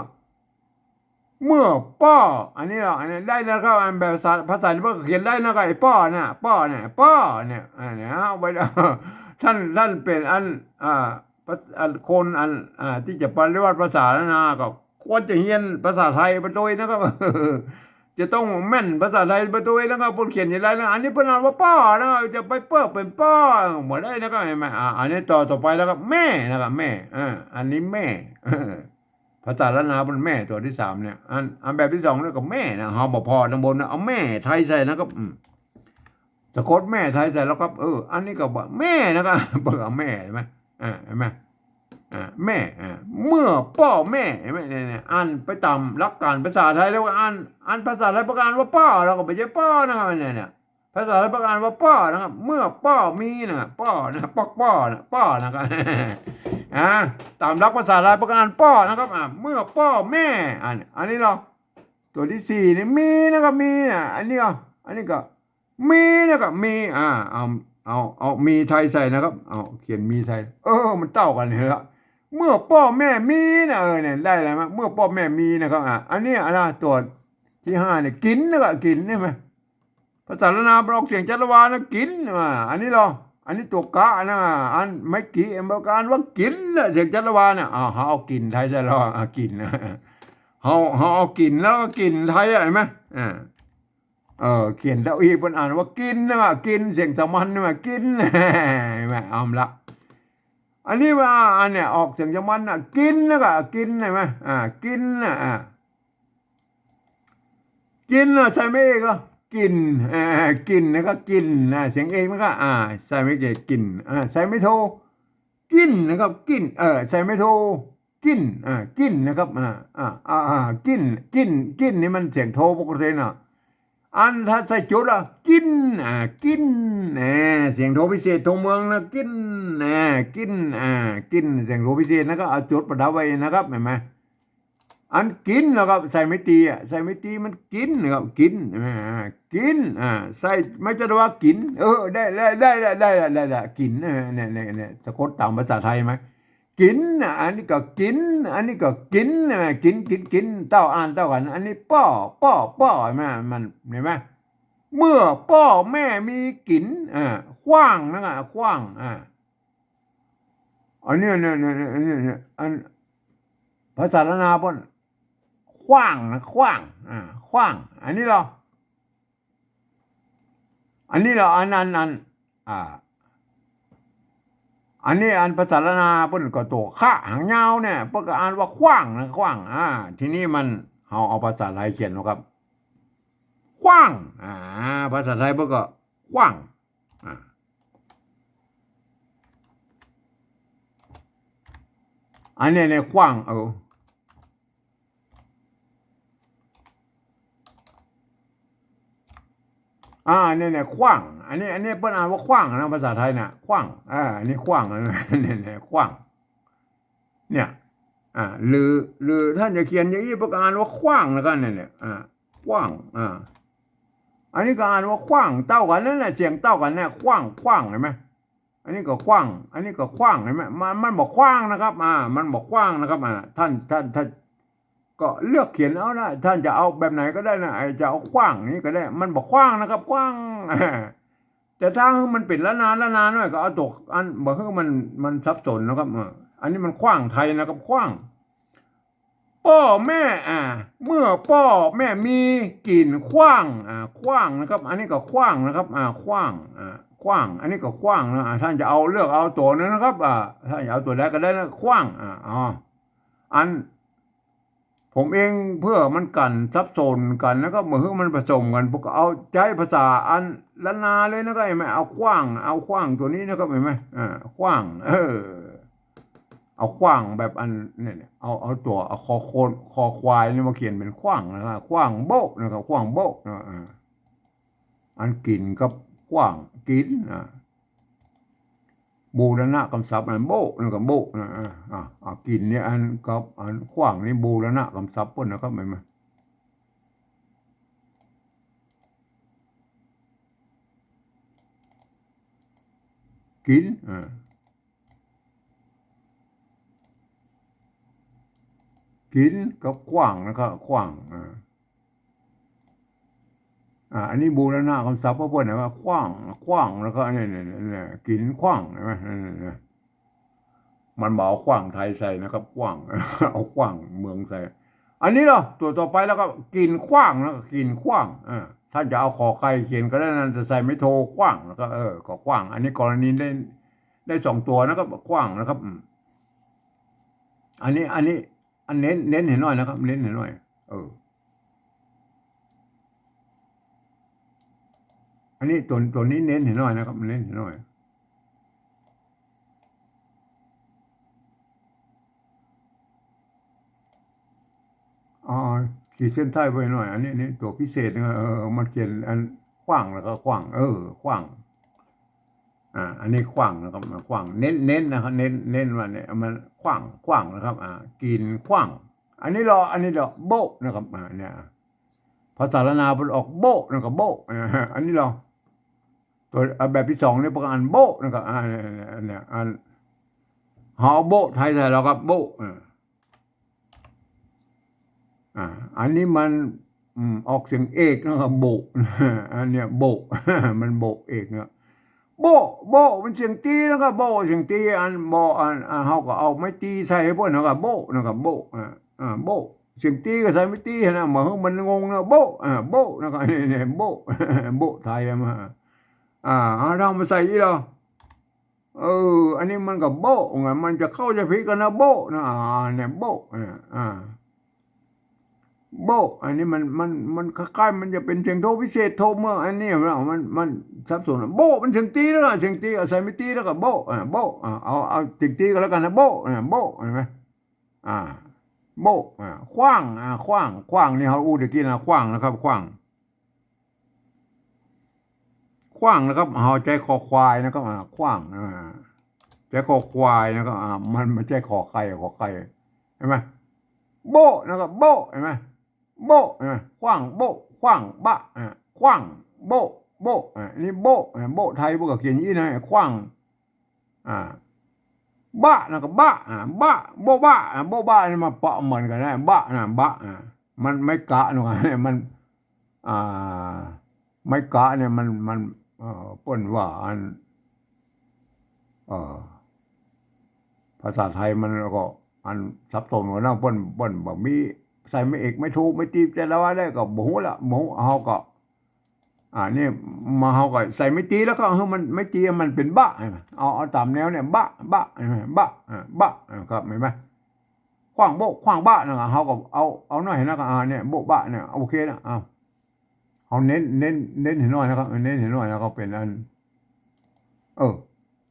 ป้ออันนี้เราอันนี้ได้นะครับอันแบบภาษาที่เขียนได้นะครับไอ้ป้อเนี่ยเอาไปท่านเป็นคนที่จะปฏิวัติภาษาแล้วนะก็ควรจะเรียนภาษาไทยไปด้วยนะครับจะต้องแม่นภาษาไทยไปด้วยนะครับคนเขียนอย่างไรนะอันนี้เป็นว่าป้อนะครับจะไปเปิ้ลเป็นป้อหมดได้นะครับเห็นไหมอันนี้ต่อไปแล้วครับแม่นะครับแม่อันนี้แม่ภาษาละนาเป็นแม่ตัวที่สามเนี่ยอันแบบที่สองเนี่ยก็แม่นะหอมพอตำบลนะเอาแม่ไทยใส่นะครับสะกดแม่ไทยใส่แล้วครับอันนี้ก็บอกแม่นะครับเปิดแม่ใช่ไหมเห็นไหมแม่เมื่อป้อแม่เห็นไหมเนี่ยอ่านไปตามหลักการภาษาไทยแล้วก็อ่านภาษาไทยประกาศว่าป้อเราก็ไม่ใช่ป้อนะครับเนี่ยภาษาไทยประกาศว่าป้อนะครับเมื่อป้อมีนะป้อนะป้อนะป้อนะครับตามหลักภาษาไทยประกาศป้อนะครับเมื่อป้อแม่อันนี้เราตัวที่สี่นี่มีนะครับมีอันนี้ก็มีนะครับมีเอามีไทยใส่นะครับเอาเขียนมีไทยมันเต้ากันเลยละเมื่อพ่อแม่มีนะเนี่ยได้อะไรมั้ยเมื่อพ่อแม่มีนะครับอันนี้ตัวที่ห้าเนี่ยกินนะครับกินใช่ไหมภาษาละนาบล็อกเสียงจัตวานะกินอันนี้อันนี้ตัวกะนะอันไม่กี่บอกการว่ากินเสียงจัตวานะเขาเอากินไทยใช่หรอกินนะเขาเอากินแล้วก็กินไทยเห็นไหมเขียนแล้วอีกคนอ่านว่ากินนะกินเสียงสมันนะกินแม่เอาละอันนี้ว่าอันเนี้ยออกเสียงสมันนะกินนะก็กินใช่ไหมกินนะกินนะใส่ไม่เอกก็กินกินนะก็กินเสียงเอกมันก็ใส่ไม่เอกกินใส่ไม่โทกินนะครับกินใส่ไม่โทกินกินนะครับกินนี่มันเสียงโทปกตินะอันถ้าใส่จุดกินกินเสียงโทพิเศษโทเมืองนะกินกินกินเสียงโทพิเศษนะก็เอาจุดประดับไว้นะครับเห็นไหมอันกินนะครับใส่ไม่ตีใส่ไม่ตีมันกินนะครับกินกินใส่ไม่จะว่ากินได้กินเนี่ยสะกดตามภาษาไทยไหม กินอันนี้ก็กินอันนี้ก็กินกินเต้าอ่านเต้ากันอันนี้ป้อมันเห็นไหมเมื่อพ่อแม่มีกินขว้างนะขว้างอันนี้เนี่ยอันภาษาละนาป่นขว้างนะขว้างขว้างอันนี้เราอันอันนี้อันภาษาละนาเปิ้นก็ตัวข้าหางยาวเนี่ยเปิ้นก็อ่านว่าขว้างนะขว้างทีนี้มันเอาภาษาไทยเขียนนะครับขว้างภาษาไทยเปิ้นก็ขว้างอันนี้เนี่ยขว้างเนี่ยขว้างอันนี้เปิ้นอ่านว่าขว้างนะภาษาไทยน่ะขว้างอันนี้ขว้างเนี่ยขว้างเนี่ยหรือท่านจะเขียนอย่างนี้เปิ้นอ่านว่าขว้างแล้วกันเนี่ยขว้างอันนี้ก็อ่านว่าขว้างเต้ากันนั่นแหละเสียงเต้ากันเนี่ยขว้างเห็นไหมอันนี้ก็ขว้างอันนี้ก็ขว้างเห็นไหมมันบอกขว้างนะครับมันบอกขว้างนะครับท่านก็เลือกเขียนเอานะท่านจะเอาแบบไหนก็ได้นะจะเอาขว้างนี่ก็ได้มันบอกขว้างนะครับขว้างแต่ถ้ามันเป็นละนานหน่อยก็เอาตกอันบอกคือมันซับซ้อนนะครับอันนี้มันขว้างไทยนะครับขว้างพ่อแม่เมื่อพ่อแม่มีกินขว้างขว้างนะครับอันนี้ก็ขว้างนะครับขว้างขว้างอันนี้ก็ขว้างนะท่านจะเอาเลือกเอาตัวนั้นนะครับท่านจะเอาตัวใดก็ได้นะขว้างอันผมเองเพื่อมันกันซับซ้อนกันแล้วก็เมื่อมันผสมกันพวกเอาใช้ภาษาอันละนาเลยนะก็เห็นไหมเอาขว้างตัวนี้นะครับเห็นไหมขว้างเอาขว้างแบบอันเนี่ยเอาตัวเอาคอควายนี่มาเขียนเป็นขว้างนะครับขว้างโบกนะครับขว้างโบกอันกินกับขว้างกินบูรณะคำศัพท์อันโบกนะครับโบกกินเนี่ยอันกับอันขว้างนี่บูรณะคำศัพท์ป่นนะครับเห็นไหมกินกินกับขว้างนะครับขว้างอันนี้บูรณะคำศัพท์เพื่อนนะครับขว้างแล้วก็เนี่ยกินขว้างใช่ไหมมันบอกขว้างไทยใส่นะครับขว้างเอาขว้างเมืองใส่อันนี้เหรอตัวต่อไปแล้วก็กินขว้างแล้วก็กินขว้างท่านจะเอาขอไข่เขียนก็ได้นั่นจะใส่ไม่โทขว้างแล้วก็ก็ขว้างอันนี้กรณีได้2 ตัวนะครับขว้างนะครับอันเน้นเห็นหน่อยนะครับเน้นเห็นหน่อยอันนี้ตัวนี้เน้นเห็นหน่อยนะครับเน้นเห็นหน่อยขีดเส้นใต้ไว้หน่อยอันนี้นี่ตัวพิเศษนะมันเขียนอันขว้างแล้วก็ขว้างขว้างอันนี้ขว้างนะครับขว้างเน้นนะครับเน้นว่าเนี่ยมันขว้างนะครับกินขว้างอันนี้โบนะครับเนี่ยภาษาละนาเป็นออกโบนะครับโบอันนี้ตัวแบบที่2เนี่ยประการโบนะครับเนี่ยอันหอโบไทยเราครับโบอันนี้มันออกเสียงเอกนะครับโบอันเนี้ยโบมันโบเอกเนี่ยโบมันเสียงตีนะครับโบเสียงตีอันโบอันเขาก็เอาไม้ตีใส่ให้พวกนะครับโบนะครับโบโบเสียงตีก็ใส่ไม้ตีนะเหมือนมันงงนะโบนะครับเนี่ยโบไทยมาเรามาใส่ยี่หรออันนี้มันกับโบไงมันจะเข้าจะพิกันนะโบนะเนี่ยโบโบอันนี้มันคล้ายๆมันจะเป็นเสียงโทพิเศษโทเมื่ออันนี้มันสับสนโบมันเสียงตีแล้วเสียงตีเอาใส่ไม่ตีแล้วก็โบเอาติงตีก็แล้วกันนะโบเห็นไหมโบขว้างนี่เขาอู้ตะกี้นะขว้างนะครับขว้างนะครับเขาใจคอควายนะครับขว้างใจคอควายนะครับมันไม่ใช่คอไข่เห็นไหมโบนะครับโบเห็นไหมโบขว้างโบขว้างบะขว้างโบนี่โบไทยพวกเขียนยี่นะขว้าง บ้านะก็บ้าบ้าบ่บ้าบ่บ้านี่มาเปาะเหมือนกันนะบ้านะบ้ามันไม่กะหนูเนี่ยมันอ่าไม่กะเนี่ยมันเปิ้นว่าอันเอ่อภาษาไทยมันก็อันซับซ้อนกว่านั้นเปิ้นบ่มีใส่ไม่เอกไม่ถูกไม่ตีแต่ละว่าได้ก็บ่ฮู้ละบ่ฮู้เฮาก็นี่มาเฮาก็ใส่ไม่ตีแล้วก็มันไม่ตีมันเป็นบ้าเอาตามแนวเนี่ยบ้าบ้าบ้าบ้าครับเห็นไหมขว้างโบขว้างบ้านะเฮาก็เอาหน่อยนะก็เนี่ยโบบ้าเนี่ยโอเคนะเอาเน้นเห็นหน่อยนะครับเน้นเห็นหน่อยแล้วก็เป็นอัน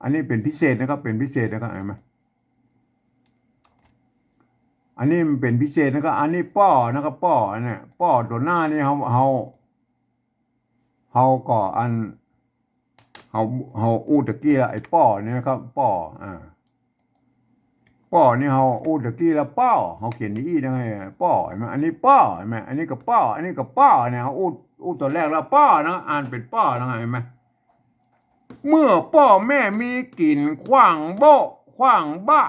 อันนี้เป็นพิเศษนะครับเป็นพิเศษนะครับเห็นไหมอันนี้มันเป็นพิเศษนะครับอันนี้ป้อนะครับป้อเนี่ยป้อตัวหน้านี่เฮาก็อันเฮาอู้ตะกี้ไอ้ป้อนี่นะครับป้อป้อนี่เฮาอู้ตะกี้แล้วป้อเฮาเขียนอีนะไงป้อเห็นไหมอันนี้ป้อเห็นไหมอันนี้ก็ป้ออันนี้ก็ป้อเนี่ยเฮาอู้ตัวแรกแล้วป้อนะอ่านเป็นป้อนะเห็นไหมเมื่อป้อแม่มีกลิ่นขว้างโบขว้างบ้า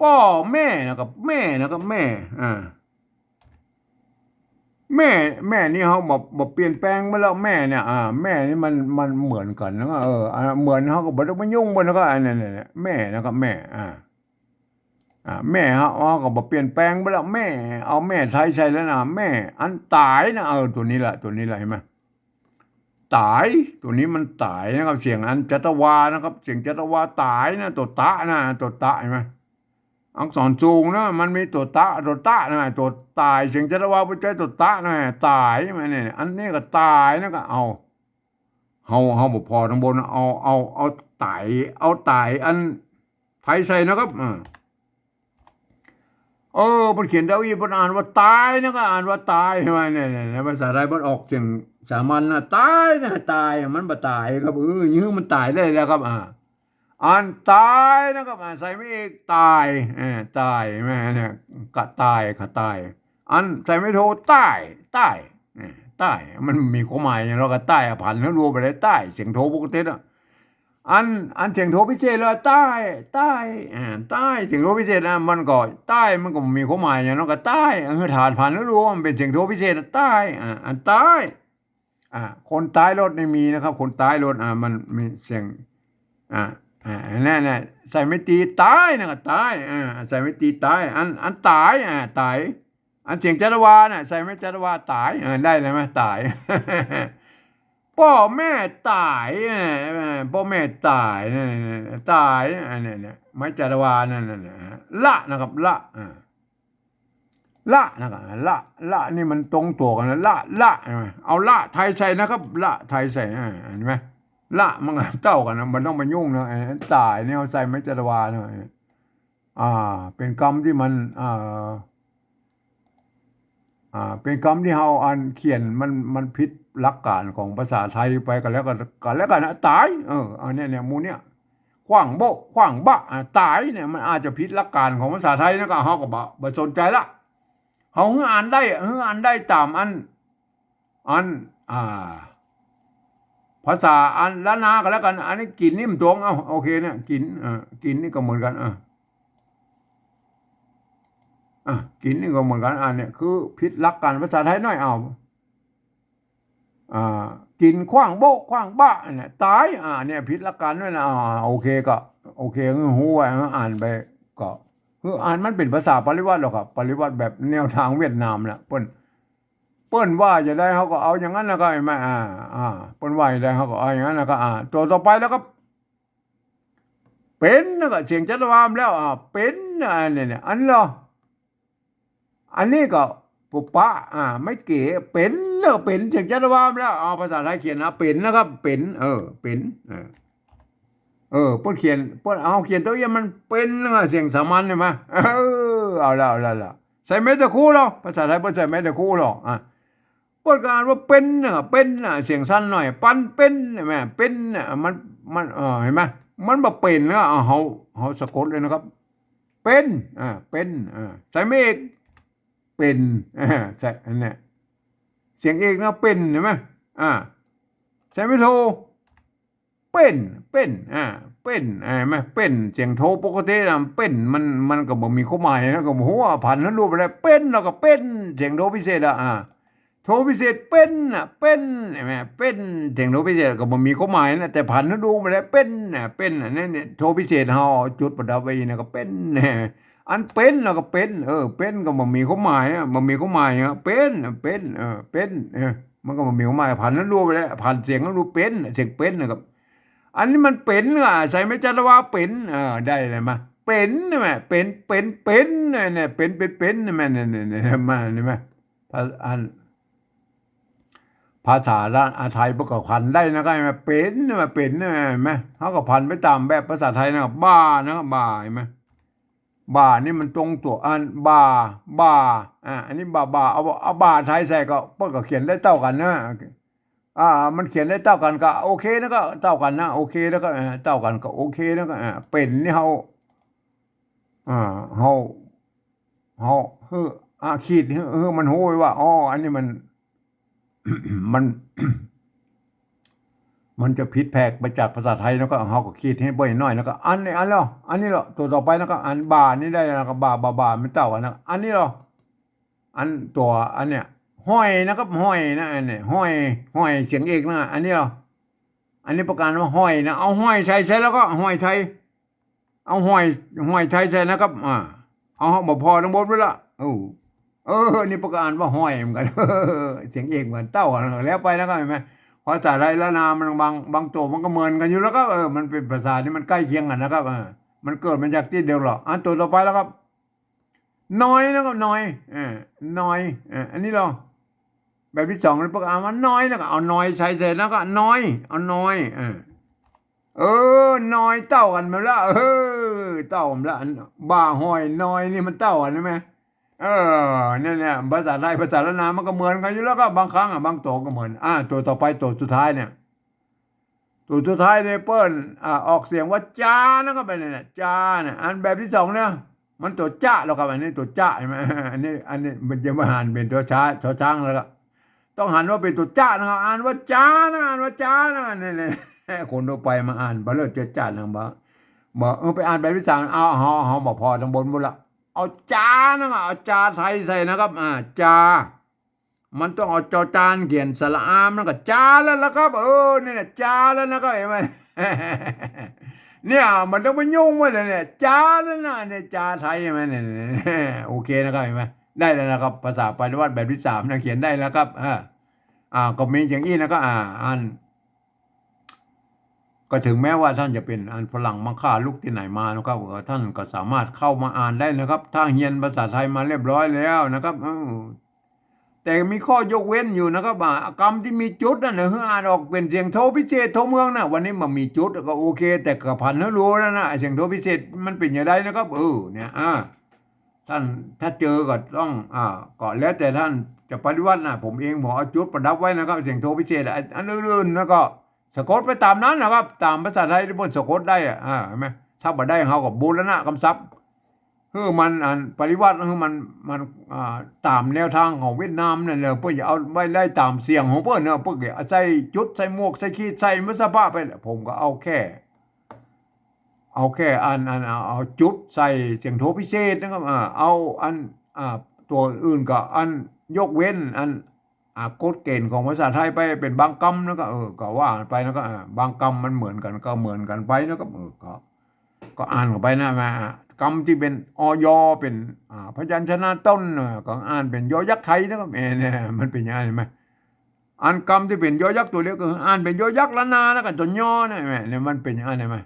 ป้อแม่นะครับแม่นะครับแม่แม่นี่เขาบอกเปลี่ยนแปลงมาแล้วแม่เนี่ยแม่นี่มันเหมือนกันนะเหมือนเขาก็บอกต้องมายุ่งบนแล้วก็อันนี้เนี่ยแม่นะครับแม่แม่เขาก็บอกเปลี่ยนแปลงไปแล้วแม่เอาแม่ไทยใช่แล้วนะแม่อันตายนะตัวนี้แหละเห็นไหมตายตัวนี้มันตายนะครับเสียงอันจัตวานะครับเสียงจัตวาตายนะตัวตะนะตัวตะเห็นไหมอักษรสูงนะมันมีตัวตะนะตัวตายเสียงจัตวาไปใจตัวตะนะตายมาเนี่ยอันนี้ก็ตายนะก็เฮาบอกพอทั้งบนเอาตายอันไทยใส่นะครับมันเขียนดาวีมันอ่านว่าตายนะก็อ่านว่าตายใช่ไหมเนี่ยภาษาไทยมันออกเสียงสามัญนะตายนะตายมันบ่ตายครับยื้อมันตายได้แล้วครับอ่านตายนะครับใส่ไม่เอกตายตายแม่เนี่ยกะตายตายอันใส่ไม่โทตายตายตายมันมีความหมายอย่างเราก็ตายผ่านแล้วรวมไปได้ตายเสียงโทปกติอ่ะอันเสียงโทพิเศษแล้วตายตายเสียงโทพิเศษนะมันก็ตายมันก็มีความหมายอย่างเราก็ตายฐานผ่านแล้วรวมเป็นเสียงโทพิเศษตายอันตายคนตายรถไม่มีนะครับคนตายรถมันมีเสียงนั่นใส่ไม่ตีตายนะก็ตายใส่ไม่ตีตายอันตายตายอันเสียงจัตวาน่ะใส่ไม่จัตวาตายได้เลยไหมตายพ่อแม่ตายพ่อแม่ตายตายเนี่ยไม่จัตวานั่นละนะครับละนะครับละนี่มันตรงตัวกันนะละเอาละไทยใส่นะครับละไทยใส่เห็นไหมละมันเต้ากันนะมันต้องมายุ่งนะตายเนี่ยเอาใส่ไม่จัตวาเนาะเป็นกรรมที่มันเป็นคำที่เฮาอ่านเขียนมันผิดหลักการของภาษาไทยไปกันแล้วกันนะตายอันนี้เนี่ยมูเนี่ยขว้างโบขว้างบะตายเนี่ยมันอาจจะผิดหลักการของภาษาไทยนะก็เฮาก็บ่สนใจละเฮาอ่านได้ตามอันภาษาอันละนากันแล้วกันอันนี้กินนี่มันตรงโอเคเนี่ยกินนี่ก็เหมือนกันกินนี่ก็เหมือนกันเนี่ยคือพิษลักการภาษาไทยน้อยกินขว้างโบกขว้างบ้าเนี่ยตายเนี่ยพิษลักการด้วยนะโอเคก็โอเคหูไว้อ่านไปก็คืออ่านมันเป็นภาษาปริวัติหรอกครับปริวัติแบบแนวทางเวียดนามแหละเปิ้นว่าจะได้เขาก็เอาอย่างนั้นแล้วก็ไม่เปิ้นว่าจะได้เขาก็เอาอย่างนั้นแล้วก็ตัวต่อไปแล้วก็เป็นแล้วก็เสียงจัตวามแล้วเป็นเนี่ยอันเหรออันนี้ก็ปุปปะไม่เก๋เป็นเป็นถึงจะว่าแล้วภาษาไทยเขียนนะเป็นนะครับเป็นเป็นเพิ่นเขียนเพิ่นเอาเขียนตัวเองมันเป็นเสียงสามัญใช่ไหมเอาละใส่เม็ดตะคู่หรอภาษาไทยเพิ่นใส่เม็ดตะคู่หรอเพิ่นก็อ่านว่าเป็นเสียงสั้นหน่อยปันเป็นใช่ไหมเป็นมันเห็นไหมมันบ่เป็นเฮาสะกดเลยนะครับเป็นเป็นใส่ไม่เอกเป็นใช่อันนี้เสียงเอกนะเป็นเห็นไหมใช่ไม่โท เป็นเป็นไม่เป็นเสียงโทปกตินะเป็นมันก็บ่มีความหมายนะก็หัวผันนั้นรูปอะไรเป็นแล้วก็เป็นเสียงโทพิเศษโทพิเศษเป็นเป็นไหมเป็นเสียงโทพิเศษก็บ่มีความหมายนะแต่ผันนั้นรูปอะไรเป็นเป็นนั่นโทพิเศษเฮาจุดประดับไว้นะก็เป็นอันเป็นแล้วก็เป็นเป็นก็บ่มีความหมายบ่มีความหมายเป็นเป็นมันก็บ่มีความหมายผันนั้นรูปอะไรผันเสียงนั้นรูปเป็นเสียงเป็นนะครับอันนี้มันเป็นใส่ไม่จัดว่าเป็นได้เลยมาเป็นใช่ไหมเป็นเนี่ยเป็นใช่ไหมเนี่ยมาใช่ไหมภาษาด้านไทยประกอบพันได้นะครับเป็นมาเป็นใช่ไหมเขาก็พันไปตามแบบภาษาไทยนะครับบ้านะครับบ้าใช่ไหมบ้านี่มันตรงตัวบ้าอันนี้บ้าเอาบ้าไทยใส่ก็เพิ่นก็เขียนได้เท่ากันนะมันเขียนได้เท่ากันก็โอเคนะก็เท่ากันนะโอเคแล้วก็เท่ากันก็โอเคแล้วก็เป็นนี่เฮาเฮาคิดมันโหยว่าอ๋ออันนี้มัน มัน มันจะผิดแผกไปจากภาษาไทยแล้วก็เฮาก็คิดให้บ่อยน้อยแล้วก็อันนี้เหรอตัวต่อไปแล้วก็อันบ่านี่ได้แล้วก็บ่ามันเท่ากันนะอันนี้เหรออันตัวอันเนี้ยห้อยนะครับห้อยนะอันนี้ห้อยเสียงเอกนะอันนี้เหรออันนี้ประกาศว่าห้อยนะเอาห้อยไทยใส่แล้วก็ห้อยไทยเอาห้อยไทยใส่นะครับเอาบ่พอทั้งหมดไว้ละนี่ประกาศว่าห้อยเหมือนกันเสียงเอกเหมือนเต้ากันแล้วไปแล้วก็เห็นไหมภาษาไทยละนามมันบางตัวมันก็เหมือนกันอยู่แล้วก็มันเป็นภาษาที่มันใกล้เคียงกันนะครับมันเกิดมาจากที่เดียวหรออันตัวต่อไปแล้วครับน้อยนะครับน้อยน้อยอันนี้เหรอแบบที่สองมันประกาศว่าน้อยนะก็เอาน้อยใส่แล้วก็น้อยเอาน้อยน้อยเต้ากันมาแล้วเต้ากันแล้วบ่าห้อยน้อยนี่มันเต้ากันใช่ไหมเนี่ยภาษาไทยภาษาละนามมันก็เหมือนกันอยู่แล้วก็บางครั้งบางตัวก็เหมือนตัวต่อไปตัวสุดท้ายเนี่ยตัวสุดท้ายเนี่ยเปิ้ลออกเสียงว่าจ้านะครับไปเนี่ยจ้าเนี่ยอันแบบที่สองเนี่ยมันตัวจ้าแล้วครับอันนี้ตัวจ้าใช่ไหมอันนี้มันจะมาหันเป็นตัวช้างแล้วก็ต้องหันว่าเป็นตัวจ้านะครับอ่านว่าจ้านะอ่านว่าจ้านะเนี่ยคนทั่วไปมาอ่านบาเลิศเจอจ้านะบอกไปอ่านแบบที่สามเอาบอกพอทั้งบนหมดละเอาจานะครับเอาจาไทยใส่นะครับจามันต้องเอาจอจานเขียนสระอามแล้วก็จาแล้วนะครับนี่แหละจาแล้วนะครับเห็นไหม เนี่ยมันต้องไปยุ่งไว้เลยเนี่ยจาแล้วนะเนี่ยจาไทยใช่ไหมเนี่ยโอเคนะครับเห็นไหมได้แล้วนะครับภาษาปฏิวัติแบบที่สามนะเขียนได้แล้วครับก็มีอย่างนี้นะก็อ่านก็ถึงแม้ว่าท่านจะเป็นอันฝรั่งมาฆ่าลูกที่ไหนมานะครับท่านก็สามารถเข้ามาอ่านได้นะครับถ้าเรียนภาษาไทยมาเรียบร้อยแล้วนะครับแต่มีข้อยกเว้นอยู่นะครับกรรมที่มีจุดนั่นนะอ่านออกเป็นเสียงโทพิเศษโทเมืองนะวันนี้มันมีจุดก็โอเคแต่กระพันให้รู้นะเสียงโทพิเศษมันเป็นอย่างไรนะครับเนี่ยท่านถ้าเจอก็ต้องก็แล้วแต่ท่านจะปฏิวัตินะผมเองเอาจุดประดับไว้นะครับเสียงโทพิเศษอันอื่นๆแล้วก็สะกดไปตามนั้นนะครับตามภาษาไทยที่มันสะกดได้เห็นไหมถ้าบ่ได้เขาก็บูรณะคำศัพท์มันปฏิวัติมันตามแนวทางของเวียดนามนั่นแหละเพื่อจะเอาไว้ได้ตามเสียงของเพื่อนเพื่อใส่จุดใส่หมวกใส่ขีดใส่มัสภาไปผมก็เอาแค่เอาจุดใส่เสียงโทพิเศษนะครับเอาตัวอื่นก็ยกเว้นกฎเกณฑ์ของภาษาไทยไปเป็นบางกรรมแล้วก็ก็ว่าไปแล้วก็บางกรรมมันเหมือนกันก็เหมือนกันไปแล้วก็อ่านเข้าไปนะมากรรมที่เป็นอยเป็นพยัญชนะต้นก็อ่านเป็นยอยักษ์ไทยนะครับเนี่ยมันเป็นยังไงไหมอ่านกรรมที่เป็นยอยักษ์ตัวเล็กก็อ่านเป็นยอยักษ์ละนานะกับตัวย่อเนี่ยมันเป็นยังไงไหม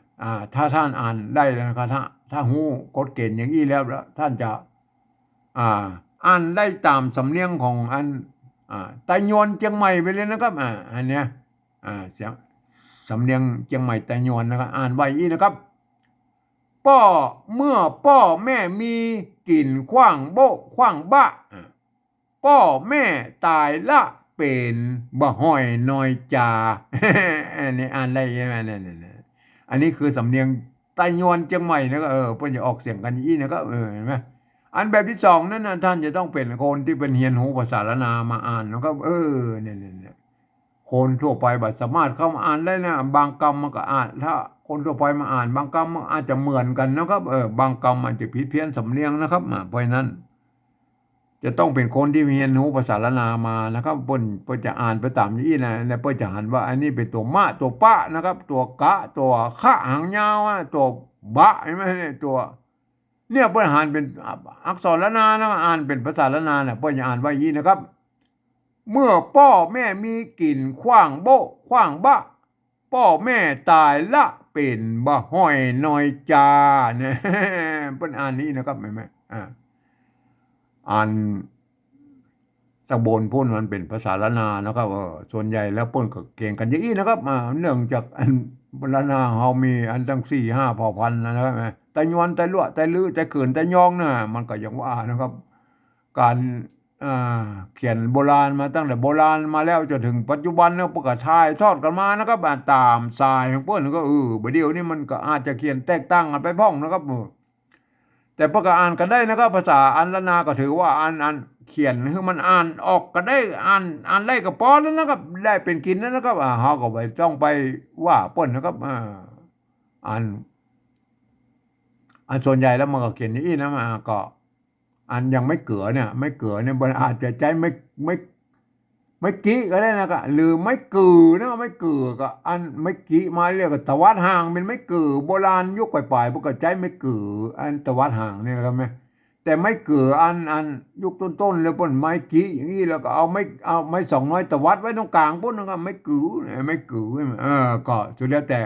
ถ้าท่านอ่านได้แล้วนะครับถ้าหูกฎเกณฑ์อย่างนี้แล้วท่านจะอ่านได้ตามสำเนียงของไต้ยวนเชียงใหม่ไปเลยนะครับอันเนี้ยเสียงสำเนียงเชียงใหม่ไต้ยวนนะครับอ่านไว้อีนะครับเมื่อพ่อแม่มีกลิ่นขว้างโบขว้างบ้าพ่อแม่ตายละเป็นบ่ห้อยน้อยจาอันนี้อ่านได้ใช่ไหมเนี่ยอันนี้คือสำเนียงไต้ยวนเชียงใหม่นะก็เพื่อจะออกเสียงกันอีนะครับเห็นไหมอันแบบที่สองนั้นท่านจะต้องเป็นคนที่เป็นเฮียนหูภาษาละนามาอ่านนะครับเนี่ยค คนทั่วไปบัดสามารถเข้ามาอ่านได้นะบางกรรมมันก็อ่านถ้าคนทั่วไปมาอ่านบางกรรมมันอาจจะเหมือนกันนะครับบางกรรมมันจะผิดเพี้ยนสำเนียงนะครับเพราะฉะนั้นจะต้องเป็นคนที่มีเรียนรู้ภาษาละนามานะครับเปิ้นจะอ่านไปตามนี้นะแล้วเปิ้นจะหันว่าอันนี้เป็นตัวมะตัวปะนะครับตัวกะตัวคะหางยาวตัวบะใช่ไหมเนี่ยตัวเนี่ยเปิ้นอ่านเป็นอักษรละนานะอ่านเป็นภาษาละนาเนี่ยเปิ้นจะอ่านไว้อย่างนี้นะครับเมื่อพ่อแม่มีกลิ่นขว้างโบะขว้างบะพ่อแม่ตายละเป็นบ่ห้อยน้อยจาเนี่ยเปิ้นอ่านนี้นะครับเห็นไหมอ่านตะบนพุ่นมันเป็นภาษาละนานะครับส่วนใหญ่แล้วพุ่นก็เก่งกันอย่างนี้นะครับเนื่องจากอันละนาเฮามีอันตั้ง4-5เผ่าพันธุ์นะครับแต่ยวนแต่ลั่วแต่ลือแต่เขินแต่ยองน่ะมันก็อย่างว่านะครับ การเขียนโบราณมาตั้งแต่โบราณมาแล้วจนถึงปัจจุบันเนี่ยพวกก็ถ่ายทอดกันมานะครับตามสายของเพิ่นก็บัดเดี๋ยวนี้มันก็อาจจะเขียนแตกต่างกันไปพ้องนะครับแต่พวกก็อ่านกันได้นะครับภาษาอันละนาก็ถือว่าอ่านเขียนคือมันอ่านออกก็ได้อ่านได้ก็พอแล้วนะครับได้เป็นกินแล้วนะครับเฮาก็ไปต้องไปว่าเพิ่นนะครับอ่านส่วนใหญ่แล้วมันก็เขียนอย่างนี้นะก็อันยังไม่เก๋อเนี่ยไม่เก๋อเนี่ยมันอาจจะใจไม่กี้ก็ได้นะครับหรือไม่กือนะไม่กือก็อันไม่กี้มาเรียกว่าตะวัดห่างเป็นไม่กือโบราณยุคปลายๆพวกก็ใจไม่กืออันตะวัดห่างนี่นะครับไหมแต่ไม่กืออันยุคต้นๆแล้วปนไม้กี้อย่างนี้แล้วก็เอาไม้200ตะวัดไว้ตรงกลางปุ๊บนะครับไม่กือไม่กือก็สุดแล้วแต่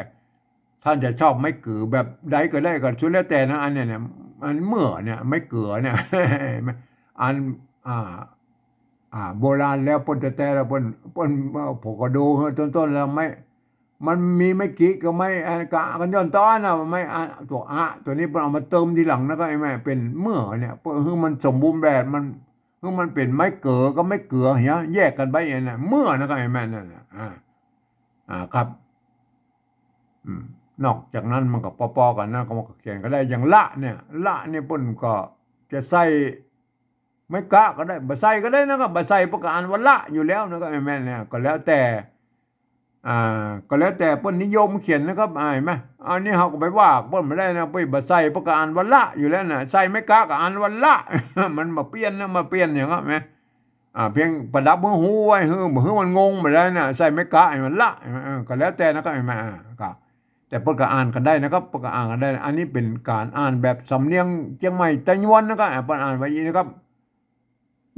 ท่านจะชอบไม่กือแบบใดก็ได้ก็สุดแล้วแต่นะอันเนี้ยอันเมื่อเนี่ยไม่เกลือเนี่ยอันโบราณแล้วปนแต่ละปนผมก็ดูต้นแล้วไม่มันมีไม่กี่ก็ไม่กะกันย้อนต้อนนะไม่ตัวนี้เอามาเติมทีหลังนะก็ไอ้แม่เป็นเมื่อเนี่ยเพื่อมันสมบูรณ์แบบมันเป็นไม่เกลือก็ไม่เกลือเหี้ยแยกกันไปอย่างนั้นเมื่อนะก็ไอ้แม่นั่นน่ะครับนอกจากนั้นมันก็ปอๆกันนะก็มันก็เขียนก็ได้อย่างละเนี่ยปุ่นก็จะใส่ไม่กะก็ได้บ่ใส่ก็ได้นะครับบ่ใส่ประกาศว่าละอยู่แล้วนะครับแม่เนี่ยก็แล้วแต่ก็แล้วแต่ปุ่นนิยมเขียนนะครับเห็นไหมอันนี้เฮาก็ไปว่าปุ่นไม่ได้นะไปบ่ใส่ประกาศว่าละอยู่แล้วน่ะใส่ไม่กะก็อ่านว่าละ มันมาเปลี่ยนนะมาเปลี่ยนอย่างนั้นไหมเพียงประดับมือหูไว้มันงงไปแล้วน่ะใส่ไม่กะให้มันละก็แล้วแต่นะครับเห็นไหมก็แต่เพิ่นก็อ่านกันได้นะครับเพิ่นก็อ่านกันได้อันนี้เป็นการอ่านแบบสำเนียงเชียงใหม่ตะยวนนะครับเพิ่นอ่านไว้อย่างนี้นะครับ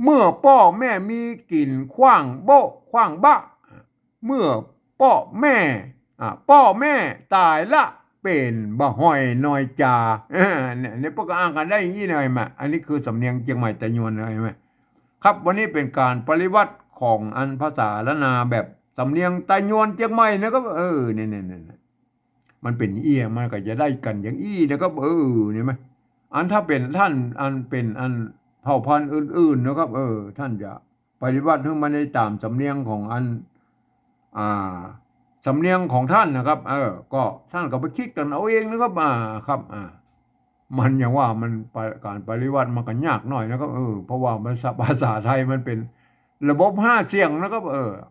เมื่อพ่อแม่มีกลิ่นขว้างโบะขว้างบะเมื่อพ่อแม่ตายละเป็นบ่ห้อยน้อยจาเนี่ยพวกก็อ่านกันได้อย่างนี้เลยมั้ยอันนี้คือสำเนียงเชียงใหม่ตะยวนเลยมั้ยครับวันนี้เป็นการปริวัติของอันภาษาละนาแบบสำเนียงตะยวนเชียงใหม่นะครับเนี่ยมันเป็นมันก็จะได้กันอย่างนะครับเนี่ยไหมอันถ้าเป็นท่านอันเป็นอันเผ่าพันธุ์อื่นๆนะครับท่านจะปฏิบัติให้มันได้ตามสำเนียงของอันสำเนียงของท่านนะครับก็ท่านก็ไปคิดกันเอาเองนะครับครับมันอย่างว่ามันการปฏิวัติมันก็ยากหน่อยนะครับเพราะว่าภาษาไทยมันเป็นระบบ5เสียงนะครับ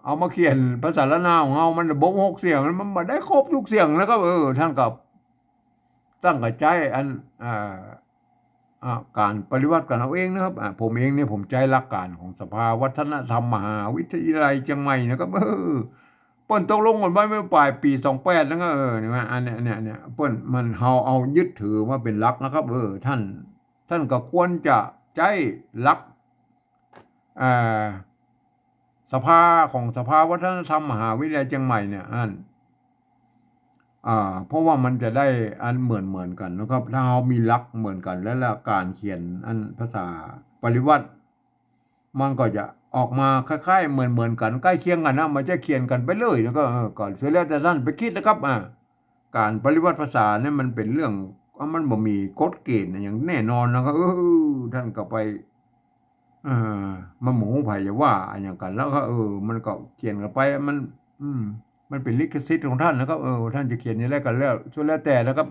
เอามาเขียนภาษาละนาของเฮามันระบบ6เสียงมันบ่ได้ครบทุกเสียงนะครับท่านก็ตั้งใจอันการปฏิวัติกันเอาเองนะครับผมเองเนี่ยผมใจหลักการของสภาวัฒนธรรมมหาวิทยาลัยเชียงใหม่นะครับเปิ้นตกลงกันไว้เมื่อปลายปี28นะครับนี่ว่าอันเนี่ยเปิ้นมันเฮาเอายึดถือมาเป็นหลักนะครับท่านก็ควรจะใจหลักสภาวัฒนธรรมมหาวิทยาลัยเชียงใหม่เนี่ยเพราะว่ามันจะได้อันเหมือนกันนะครับถ้าเรามีหลักเหมือนกันแล้วการเขียนอันภาษาปริวัติมันก็จะออกมาคล้ายๆเหมือนกันใกล้เคียงกันนะมันจะเขียนกันไปเลยแล้วก็ก่อนเสร็จแล้วแต่ท่านไปคิดนะครับการปริวัติภาษาเนี่ยมันเป็นเรื่องมันบ่มีกฎเกณฑ์อย่างแน่นอนนะครับท่านก็ไปมาหมูไผ่จะว่าอย่างกันแล้วก็มันก็เขียนกันไปมันเป็นลิขสิทธิ์ของท่านนะครับท่านจะเขียนอย่างไรกันแล้วช่วยแล้วแต่นะครับ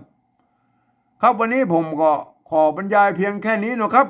ครับวันนี้ผมก็ขอบรรยายเพียงแค่นี้นะครับ